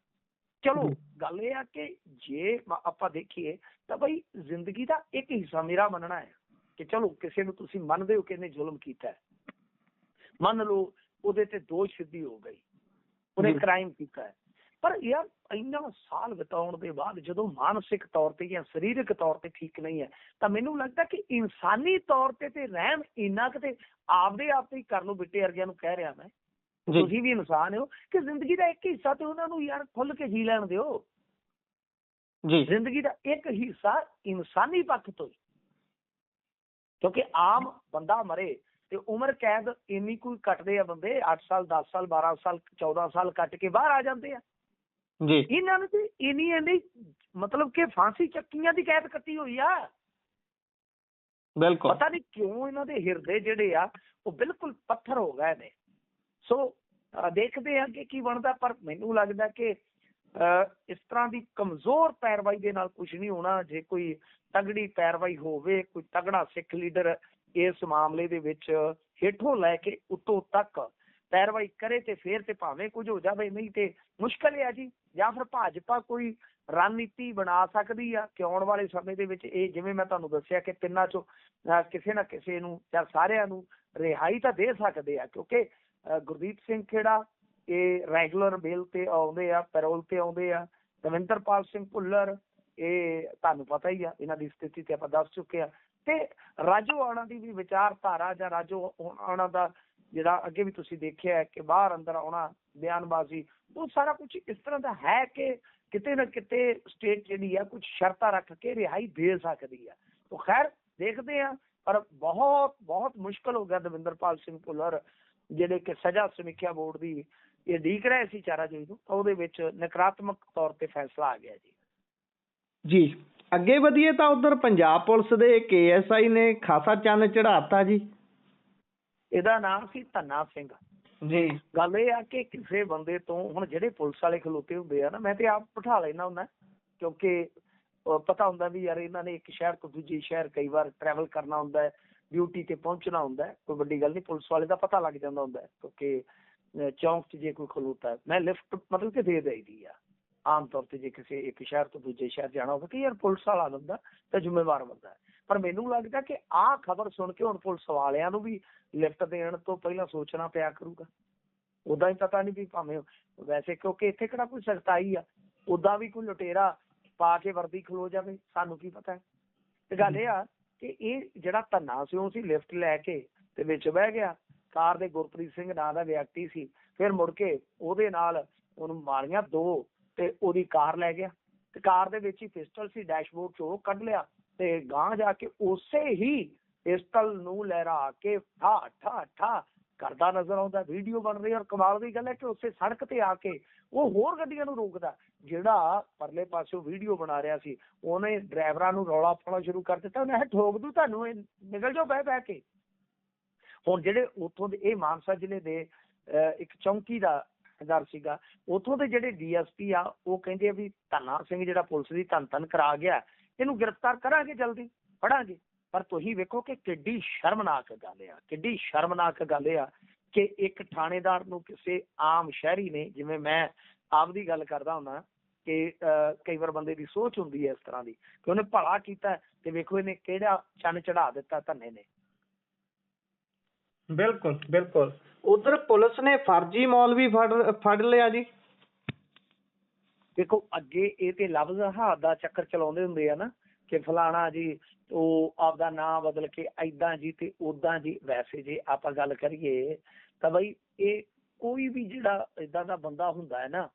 Speaker 2: ਚਲੋ ਗੱਲ ਇਹ ਆ ਕਿ ਜੇ ਆਪਾਂ ਦੇਖੀਏ ਤਾਂ ਬਈ ਜ਼ਿੰਦਗੀ ਦਾ ਇੱਕ ਹਿੱਸਾ ਮੇਰਾ ਮੰਨਣਾ ਹੈ ਕਿ ਚਲੋ ਕਿਸੇ ਨੂੰ ਤੁਸੀਂ ਮੰਨਦੇ ਹੋ ਕਿ ਇਹਨੇ ਜ਼ੁਲਮ ਕੀਤਾ ਹੈ, ਮੰਨ ਲਓ ਉਹਦੇ ਤੇ ਦੋਸ਼ ਸਿੱਧੀ ਹੋ ਗਈ, ਉਹਨੇ ਕ੍ਰਾਈਮ ਕੀਤਾ ਹੈ, ਪਰ ਯਾਰ ਇੰਨਾ ਸਾਲ ਬਿਤਾਉਣ ਦੇ ਬਾਅਦ ਜਦੋਂ ਮਾਨਸਿਕ ਤੌਰ ਤੇ ਜਾਂ ਸਰੀਰਕ ਤੌਰ ਤੇ ਠੀਕ ਨਹੀਂ ਹੈ, ਤਾਂ ਮੈਨੂੰ ਲੱਗਦਾ ਕਿ ਇਨਸਾਨੀ ਤੌਰ ਤੇ ਰਹਿਮ ਇੰਨਾ ਕਿਤੇ ਆਪਦੇ ਆਪ ਹੀ ਕਰ ਲਓ। ਬਿੱਟੇ ਵਰਗਿਆਂ ਨੂੰ ਕਹਿ ਰਿਹਾ ਮੈਂ, ਤੁਸੀਂ ਵੀ ਇਨਸਾਨ ਹੋ, ਕਿ ਜ਼ਿੰਦਗੀ ਦਾ ਇੱਕ ਹਿੱਸਾ ਤੇ ਉਹਨਾਂ ਨੂੰ ਯਾਰ ਖੁੱਲ ਕੇ ਜੀ ਲੈਣ ਦਿਓ ਜੀ। ਜ਼ਿੰਦਗੀ ਦਾ ਇੱਕ ਹਿੱਸਾ ਇਨਸਾਨੀ ਪੱਖ ਤੋਂ ਹੀ, ਕਿਉਂਕਿ ਆਮ ਬੰਦਾ ਮਰੇ ਤੇ ਉਮਰ ਕੈਦ ਇੰਨੀ ਕੋਈ ਕੱਟਦੇ ਆ ਬੰਦੇ, 8 ਸਾਲ 10 ਸਾਲ 12 ਸਾਲ 14 ਸਾਲ ਕੱਟ ਕੇ ਬਾਹਰ ਆ ਜਾਂਦੇ ਆ ਜੀ। ਇਹਨਾਂ ਨੇ ਤੇ ਇੰਨੀ ਮਤਲਬ ਕਿ ਫਾਂਸੀ ਚੱਕੀਆਂ ਦੀ ਕੈਦ ਕੱਟੀ ਹੋਈ ਆ। ਬਿਲਕੁਲ ਪਤਾ ਨਹੀਂ ਕਿਉਂ ਇਹਨਾਂ ਦੇ ਹਿਰਦੇ ਜਿਹੜੇ ਆ ਉਹ ਬਿਲਕੁਲ ਪੱਥਰ ਹੋ ਗਏ ਨੇ। ਸੋ ਦੇਖਦੇ ਆ ਕਿ ਕੀ ਬਣਦਾ, ਪਰ ਮੈਨੂੰ ਲੱਗਦਾ ਕਿ ਇਸ ਤਰ੍ਹਾਂ ਦੀ ਕਮਜ਼ੋਰ ਪੈਰਵਾਈ ਦੇ ਨਾਲ ਕੁਝ ਨਹੀਂ ਹੋਣਾ। ਜੇ ਕੋਈ ਤਗੜੀ ਪੈਰਵਾਈ ਹੋਵੇ, ਕੋਈ ਤਗੜਾ ਸਿੱਖ ਲੀਡਰ ਇਸ ਮਾਮਲੇ ਦੇ ਵਿੱਚ ਹੇਠੋਂ ਲੈ ਕੇ ਉੱਤੋਂ ਤੱਕ ਪੈਰਵਾਈ ਕਰੇ ਤੇ ਫਿਰ ਤੇ ਭਾਵੇਂ ਕੁਝ ਹੋ ਜਾਵੇ, ਨਹੀਂ ਤੇ ਮੁਸ਼ਕਲ ਹੈ ਜੀ। ਜਾਂ ਫਿਰ ਭਾਜਪਾ ਕੋਈ ਰਣਨੀਤੀ ਬਣਾ ਸਕਦੀ ਆ ਕਿ ਆਉਣ ਵਾਲੇ ਸਮੇਂ ਦੇ ਵਿੱਚ ਇਹ, ਜਿਵੇਂ ਮੈਂ ਤੁਹਾਨੂੰ ਦੱਸਿਆ ਕਿ ਤਿੰਨਾਂ ਚੋਂ ਕਿਸੇ ਨਾ ਕਿਸੇ ਨੂੰ ਜਾਂ ਸਾਰਿਆਂ ਨੂੰ ਰਿਹਾਈ ਤਾਂ ਦੇ ਸਕਦੇ ਆ, ਕਿਉਂਕਿ ਗੁਰਦੀਪ ਸਿੰਘ ਖੇੜਾ ਇਹ ਰੈਗੂਲਰ ਬੇਲ ਤੇ ਆਉਂਦੇ ਆ, ਪੈਰੋਲ ਤੇ ਆਉਂਦੇ ਆ। ਦਵਿੰਦਰਪਾਲ ਸਿੰਘ ਭੁੱਲਰ ਇਹ ਤੁਹਾਨੂੰ ਪਤਾ ਹੀ ਆ, ਇਹਨਾਂ ਦੀ ਸਥਿਤੀ ਤੇ ਆਪਾਂ ਦੱਸ ਚੁੱਕੇ ਆ। ਤੇ ਰਾਜੋਆਣਾ ਦੀ ਵੀ ਵਿਚਾਰਧਾਰਾ ਜਾਂ ਰਾਜੋਆਣਾ ਦਾ ਜਿਹੜਾ ਅੱਗੇ ਵੀ ਤੁਸੀਂ ਦੇਖਿਆ ਕਿ ਬਾਹਰ ਅੰਦਰ ਆਉਣਾ, ਬਿਆਨਬਾਜ਼ੀ, ਉਹ ਸਾਰਾ ਕੁਝ ਇਸ ਤਰ੍ਹਾਂ ਦਾ ਹੈ ਕਿ ਕਿਤੇ ਨਾ ਕਿਤੇ ਸਟੇਟ ਜਿਹੜੀ ਆ ਕੁਝ ਸ਼ਰਤਾਂ ਰੱਖ ਕੇ ਰਿਹਾਈ ਦੇ ਸਕਦੀ ਆ। ਉਹ ਖੈਰ ਦੇਖਦੇ ਆ, ਪਰ ਬਹੁਤ ਬਹੁਤ ਮੁਸ਼ਕਲ ਹੋ ਗਿਆ ਦਵਿੰਦਰਪਾਲ ਸਿੰਘ ਭੁੱਲਰ ਜਿਹੜੇ ਕਿ ਸਜ਼ਾ ਸਮੀਖਿਆ ਬੋਰਡ ਦੀ ਇਹ ਉਡੀਕ ਰਹੇ ਸੀ ਚਾਰਾਜੋਈ ਨੂੰ, ਉਹਦੇ ਵਿੱਚ ਨਕਾਰਾਤਮਕ ਤੌਰ ਤੇ ਫੈਸਲਾ ਆ ਗਿਆ ਜੀ।
Speaker 1: ਅੱਗੇ ਵਧੀਏ ਤਾਂ ਉਧਰ ਪੰਜਾਬ ਪੁਲਿਸ ਦੇ KSI ਨੇ ਖਾਸਾ ਚੰਨ ਚੜਾਤਾ ਜੀ।
Speaker 2: ਇਹਦਾ ਨਾਮ ਸੀ ਧੰਨਾ ਸਿੰਘ।
Speaker 1: ਜੀ
Speaker 2: ਗੱਲ ਇਹ ਆ ਕਿ ਕਿਸੇ ਬੰਦੇ ਤੋਂ ਹੁਣ ਜਿਹੜੇ ਪੁਲਿਸ ਵਾਲੇ ਖਲੋਤੇ ਹੁੰਦੇ ਆ ਨਾ, ਮੈਂ ਤੇ ਆਪ ਬਿਠਾ ਲੈਣਾ ਹੁੰਦਾ, ਕਿਉਂਕਿ ਪਤਾ ਹੁੰਦਾ ਵੀ ਯਾਰ ਇਹਨਾਂ ਨੇ ਇੱਕ ਸ਼ਹਿਰ ਤੋਂ ਦੂਜੇ ਸ਼ਹਿਰ ਕਈ ਵਾਰ ਟਰੈਵਲ ਕਰਨਾ ਹੁੰਦਾ ਹੈ, ਡਿਊਟੀ ਤੇ ਪਹੁੰਚਣਾ ਹੁੰਦਾ ਹੈ, ਕੋਈ ਵੱਡੀ ਗੱਲ ਨਹੀਂ, ਪੁਲਿਸ ਵਾਲੇ ਦਾ ਪਤਾ ਲੱਗ ਜਾਂਦਾ ਹੁੰਦਾ ਹੈ, ਕਿਉਂਕਿ ਚੌਂਕ 'ਚ ਜੇ ਕੋਈ ਖਲੋਤਾ ਹੈ, ਮੈਂ ਲਿਫਟ ਮਤਲਬ ਕਿ ਦੇ ਦੇਈਦੀ ਆ ਆਮ ਤੌਰ ਤੇ। ਜੇ ਕਿਸੇ ਇੱਕ ਸ਼ਹਿਰ ਤੋਂ ਦੂਜੇ ਸ਼ਹਿਰ ਜਾਣਾ ਹੋਵੇ ਕਿ ਯਾਰ ਪੁਲਿਸ ਵਾਲਾ ਬੰਦਾ ਤਾਂ ਜ਼ਿੰਮੇਵਾਰ ਬੰਦਾ ਹੈ, ਪਰ ਮੈਨੂੰ ਲੱਗਦਾ ਕਿ ਆਹ ਖਬਰ ਸੁਣ ਕੇ ਹੁਣ ਪੁਲਿਸ ਵਾਲਿਆਂ ਨੂੰ ਵੀ ਲਿਫਟ ਦੇਣ ਤੋਂ ਪਹਿਲਾਂ ਸੋਚਣਾ ਪਿਆ ਕਰੂਗਾ। ਉਦਾਂ ਹੀ ਪਤਾ ਨਹੀਂ ਵੀ ਭਾਵੇਂ ਵੈਸੇ, ਕਿਉਂਕਿ ਇੱਥੇ ਕਿਹੜਾ ਕੋਈ ਸਖਤਾਈ ਆ, ਉਦਾਂ ਵੀ ਕੋਈ ਲੁਟੇਰਾ ਪਾ ਕੇ ਵਰਦੀ ਖਲੋ ਜਾਵੇ, ਸਾਨੂੰ ਕੀ ਪਤਾ। ਤੇ ਗੱਲ ਇਹ ਆ ਕਿ ਇਹ ਜਿਹੜਾ ਧੰਨਾ ਸੀ ਉਹ ਸੀ ਲਿਫਟ ਲੈ ਕੇ ਤੇ ਵਿੱਚ ਬਹਿ ਗਿਆ। ਕਾਰ ਦੇ ਗੁਰਪ੍ਰੀਤ ਸਿੰਘ ਨਾਂ ਦਾ ਵਿਅਕਤੀ ਸੀ, ਫਿਰ ਮੁੜ ਕੇ ਉਹਦੇ ਨਾਲ ਉਹਨੂੰ ਮਾਰੀਆਂ 2 ਤੇ ਉਹਦੀ ਕਾਰ ਲੈ ਗਿਆ, ਤੇ ਕਾਰ ਦੇ ਵਿੱਚ ਹੀ ਪਿਸਟਲ ਸੀ, ਡੈਸ਼ਬੋਰਡ 'ਚ ਉਹ ਕੱਢ ਲਿਆ ਤੇ ਗਾਂਹ ਜਾ ਕੇ ਉਸੇ ਹੀ ਪਿਸਟਲ ਨੂੰ ਲਹਿਰਾ ਕੇ ਠਾ ਠਾ ਠਾ ਕਰਦਾ ਨਜ਼ਰ ਆਉਂਦਾ। ਵੀਡੀਓ ਬਣ ਰਹੀ, ਔਰ ਕਮਾਲ ਦੀ ਗੱਲ ਹੈ ਕਿ ਉਸੇ ਸੜਕ ਤੇ ਆ ਕੇ ਉਹ ਹੋਰ ਗੱਡੀਆਂ ਨੂੰ ਰੋਕਦਾ। ਜਿਹੜਾ ਪਰਲੇ ਪਾਸਿਓਂ ਵੀਡੀਓ ਬਣਾ ਰਿਹਾ ਸੀ ਉਹਨੇ ਡਰਾਈਵਰਾਂ ਨੂੰ ਰੌਲਾ ਪਾਉਣਾ ਸ਼ੁਰੂ ਕਰ ਦਿੱਤਾ, ਉਹਨੇ ਠੋਕ ਦੂ ਤੁਹਾਨੂੰ, ਇਹ ਨਿਕਲ ਜਾਓ ਬਹਿ ਕੇ। ਹੁਣ ਜਿਹੜੇ ਉੱਥੋਂ ਦੇ, ਇਹ ਮਾਨਸਾ ਜ਼ਿਲ੍ਹੇ ਦੇ ਇੱਕ ਚੌਂਕੀਦਾਰ ਸੀਗਾ, ਉੱਥੋਂ ਦੇ ਜਿਹੜੇ DSP ਆ ਉਹ ਕਹਿੰਦੇ ਆ ਵੀ ਧੰਨਾ ਸਿੰਘ ਜਿਹੜਾ ਪੁਲਿਸ ਦੀ ਧੰਨ ਕਰਾ ਗਿਆ, ਇਹਨੂੰ ਗ੍ਰਿਫਤਾਰ ਕਰਾਂਗੇ, ਜਲਦੀ ਫੜਾਂਗੇ। ਪਰ ਤੁਸੀਂ ਵੇਖੋ ਕਿ ਕਿੱਡੀ ਸ਼ਰਮਨਾਕ ਗੱਲ ਆ, ਕਿੱਡੀ ਸ਼ਰਮਨਾਕ ਗੱਲ ਆ ਕਿ ਇੱਕ ਥਾਣੇਦਾਰ ਨੂੰ ਕਿਸੇ ਆਮ ਸ਼ਹਿਰੀ ਨੇ, ਜਿਵੇਂ ਮੈਂ ਆਪਦੀ ਗੱਲ ਕਰਦਾ ਹੁੰਦਾ ਕਿ ਕਈ ਵਾਰ ਬੰਦੇ ਦੀ ਸੋਚ ਹੁੰਦੀ ਹੈ ਇਸ ਤਰ੍ਹਾਂ ਦੀ ਕਿ ਉਹਨੇ ਭਲਾ ਕੀਤਾ ਤੇ ਵੇਖੋ ਇਹਨੇ ਕਿਹੜਾ ਚੰਨ ਚੜਾ ਦਿੱਤਾ ਧੰਨੇ ਨੇ।
Speaker 1: ਬਿਲਕੁਲ ਬਿਲਕੁਲ। ਉਧਰ ਪੁਲਿਸ ਨੇ ਫਰਜ਼ੀ ਮੌਲਵੀ ਫੜ ਲਿਆ ਜੀ।
Speaker 2: ਦੇਖੋ ਅੱਗੇ ਇਹ ਤੇ ਲਫ਼ਜ਼ ਹਾਦ ਦਾ ਚੱਕਰ ਚਲਾਉਂਦੇ ਹੁੰਦੇ ਆ ਨਾ ਕਿ ਫਲਾਣਾ ਜੀ ਉਹ ਆਪਦਾ ਨਾਂ ਬਦਲ ਕੇ ਏਦਾਂ ਜੀ ਤੇ ਓਦਾਂ ਜੀ। ਵੈਸੇ ਜੇ ਆਪਾਂ ਗੱਲ ਕਰੀਏ ਤਾਂ ਬਈ ਇਹ ਕੋਈ ਵੀ ਜਿਹੜਾ ਏਦਾਂ ਦਾ ਬੰਦਾ ਹੁੰਦਾ ਹੈ ਨਾ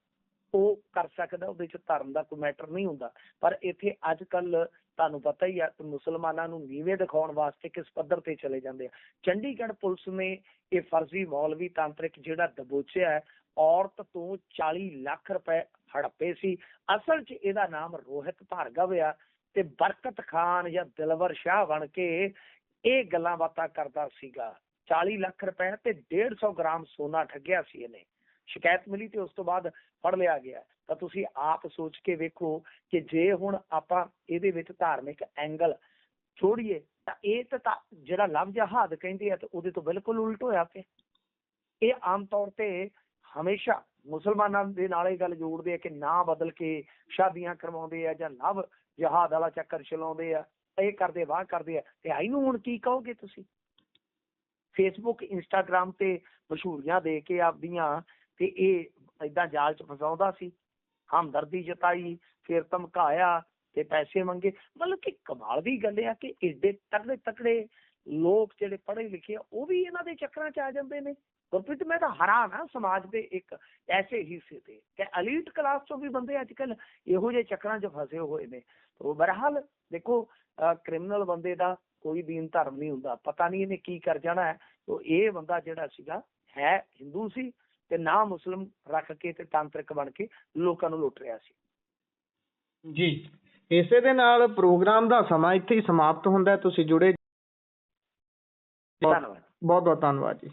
Speaker 2: ਉਹ ਕਰ ਸਕਦਾ, ਉਹਦੇ ਚ ਧਰਮ ਦਾ ਕੋਈ ਮੈਟਰ ਨਹੀਂ ਹੁੰਦਾ। ਪਰ ਇੱਥੇ ਅੱਜ ਕੱਲ ਤੁਹਾਨੂੰ ਪਤਾ ਹੀ ਆ ਮੁਸਲਮਾਨਾਂ ਨੂੰ ਨੀਵੇਂ ਦਿਖਾਉਣ ਵਾਸਤੇ ਕਿਸ ਪੱਧਰ ਤੇ ਚਲੇ ਜਾਂਦੇ ਆ। ਚੰਡੀਗੜ੍ਹ ਪੁਲਿਸ ਨੇ ਇਹ ਫਰਜ਼ੀ ਮੌਲਵੀ ਤਾਂਤਰਿਕ ਜਿਹੜਾ ਦਬੋਚਿਆ ਹੈ, ਔਰਤ ਤੋਂ 40 ਲੱਖ ਰੁਪਏ ਹੜੱਪੇ ਸੀ। ਅਸਲ 'ਚ ਇਹਦਾ ਨਾਮ ਰੋਹਿਤ ਭਾਰਗਵ ਆ ਤੇ ਬਰਕਤ ਖਾਨ ਜਾਂ ਦਿਲਵਰ ਸ਼ਾਹ ਬਣ ਕੇ ਇਹ ਗੱਲਾਂ ਬਾਤਾਂ ਕਰਦਾ ਸੀਗਾ। 40 ਲੱਖ ਰੁਪਏ ਤੇ 150 ਗ੍ਰਾਮ ਸੋਨਾ ਠੱਗਿਆ ਸੀ ਇਹਨੇ। ਸ਼ਿਕਾਇਤ ਮਿਲੀ ਤੇ ਉਸ ਤੋਂ ਬਾਅਦ ਫੜ ਲਿਆ ਗਿਆ। ਤਾਂ ਤੁਸੀਂ ਆਪ ਸੋਚ ਕੇ ਵੇਖੋ ਕਿ ਜੇ ਹੁਣ ਆਪਾਂ ਇਹਦੇ ਵਿੱਚ ਧਾਰਮਿਕ ਐਂਗਲ ਛੋੜੀਏ ਤਾਂ ਇਹ ਤਾਂ ਜਿਹੜਾ ਲਫ਼ਜ਼ ਜਹਾਦ ਕਹਿੰਦੇ ਆ ਤੇ ਉਹਦੇ ਤੋਂ ਬਿਲਕੁਲ ਉਲਟ ਹੋਇਆ ਪਿਆ। ਇਹ ਆਮ ਤੌਰ ਤੇ ਹਮੇਸ਼ਾ ਮੁਸਲਮਾਨਾਂ ਦੇ ਨਾਲ ਇਹ ਗੱਲ ਜੋੜਦੇ ਆ ਕਿ ਨਾਂ ਬਦਲ ਕੇ ਸ਼ਾਦੀਆਂ ਕਰਵਾਉਂਦੇ ਆ ਜਾਂ ਲਵ ਜਹਾਦ ਵਾਲਾ ਚੱਕਰ ਚਲਾਉਂਦੇ ਆ, ਇਹ ਕਰਦੇ ਵਾਹ ਕਰਦੇ ਆ। ਤੇ ਇਹਨੂੰ ਹੁਣ ਕੀ ਕਹੋਗੇ ਤੁਸੀਂ? ਫੇਸਬੁੱਕ ਇੰਸਟਾਗ੍ਰਾਮ ਤੇ ਮਸ਼ਹੂਰੀਆਂ ਦੇ ਕੇ ਆਪਦੀਆਂ ਤੇ ਇਹ ਏਦਾਂ ਜਾਲ ਚ ਫਸਾਉਂਦਾ ਸੀ, ਹਮਦਰਦੀ ਜਤਾਈ, ਫਿਰ ਧਮਕਾਇਆ ਤੇ ਪੈਸੇ ਮੰਗੇ। ਮਤਲਬ ਕਿ ਕਮਾਲ ਦੀ ਗੱਲ ਆ ਕਿ ਏਡੇ ਤਕੜੇ ਤਕੜੇ ਲੋਕ ਜਿਹੜੇ ਪੜ੍ਹੇ ਲਿਖੇ ਆ ਉਹ ਵੀ ਇਹਨਾਂ ਦੇ ਚੱਕਰਾਂ ਚ ਆ ਜਾਂਦੇ ਨੇ। ਗੁਰਪ੍ਰੀਤ ਮੈਂ ਤਾਂ ਹੈਰਾਨ ਆ ਸਮਾਜ ਦੇ ਇੱਕ ਐਸੇ ਹਿੱਸੇ ਤੇ ਕਿ ਐਲੀਟ ਕਲਾਸ ਚੋਂ ਵੀ ਬੰਦੇ ਅੱਜ ਕੱਲ ਇਹੋ ਜਿਹੇ ਚੱਕਰਾਂ ਚ ਫਸੇ ਹੋਏ ਨੇ। ਉਹ ਬਹਰਹਾਲ ਦੇਖੋ ਕ੍ਰਿਮੀਨਲ ਬੰਦੇ ਦਾ ਕੋਈ ਦੀਨ ਧਰਮ ਨਹੀਂ ਹੁੰਦਾ, ਪਤਾ ਨਹੀਂ ਇਹਨੇ ਕੀ ਕਰ ਜਾਣਾ ਹੈ। ਤੋ ਇਹ ਬੰਦਾ ਜਿਹੜਾ ਸੀਗਾ ਹੈ ਹਿੰਦੂ ਸੀ ਤੇ ਨਾ ਮੁਸਲਿਮ ਰੱਖ ਕੇ ਤੇ ਤਾਂਤਰਿਕ ਬਣ ਕੇ ਲੋਕਾਂ ਨੂੰ ਲੁੱਟ ਰਿਹਾ ਸੀ।
Speaker 1: ਜੀ ਇਸੇ ਦੇ ਨਾਲ ਪ੍ਰੋਗਰਾਮ ਦਾ ਸਮਾਂ ਇੱਥੇ ਹੀ ਸਮਾਪਤ ਹੁੰਦਾ ਹੈ। ਤੁਸੀਂ ਜੁੜੇ,
Speaker 2: ਧੰਨਵਾਦ।
Speaker 1: ਬਹੁਤ ਬਹੁਤ ਧੰਨਵਾਦ ਜੀ।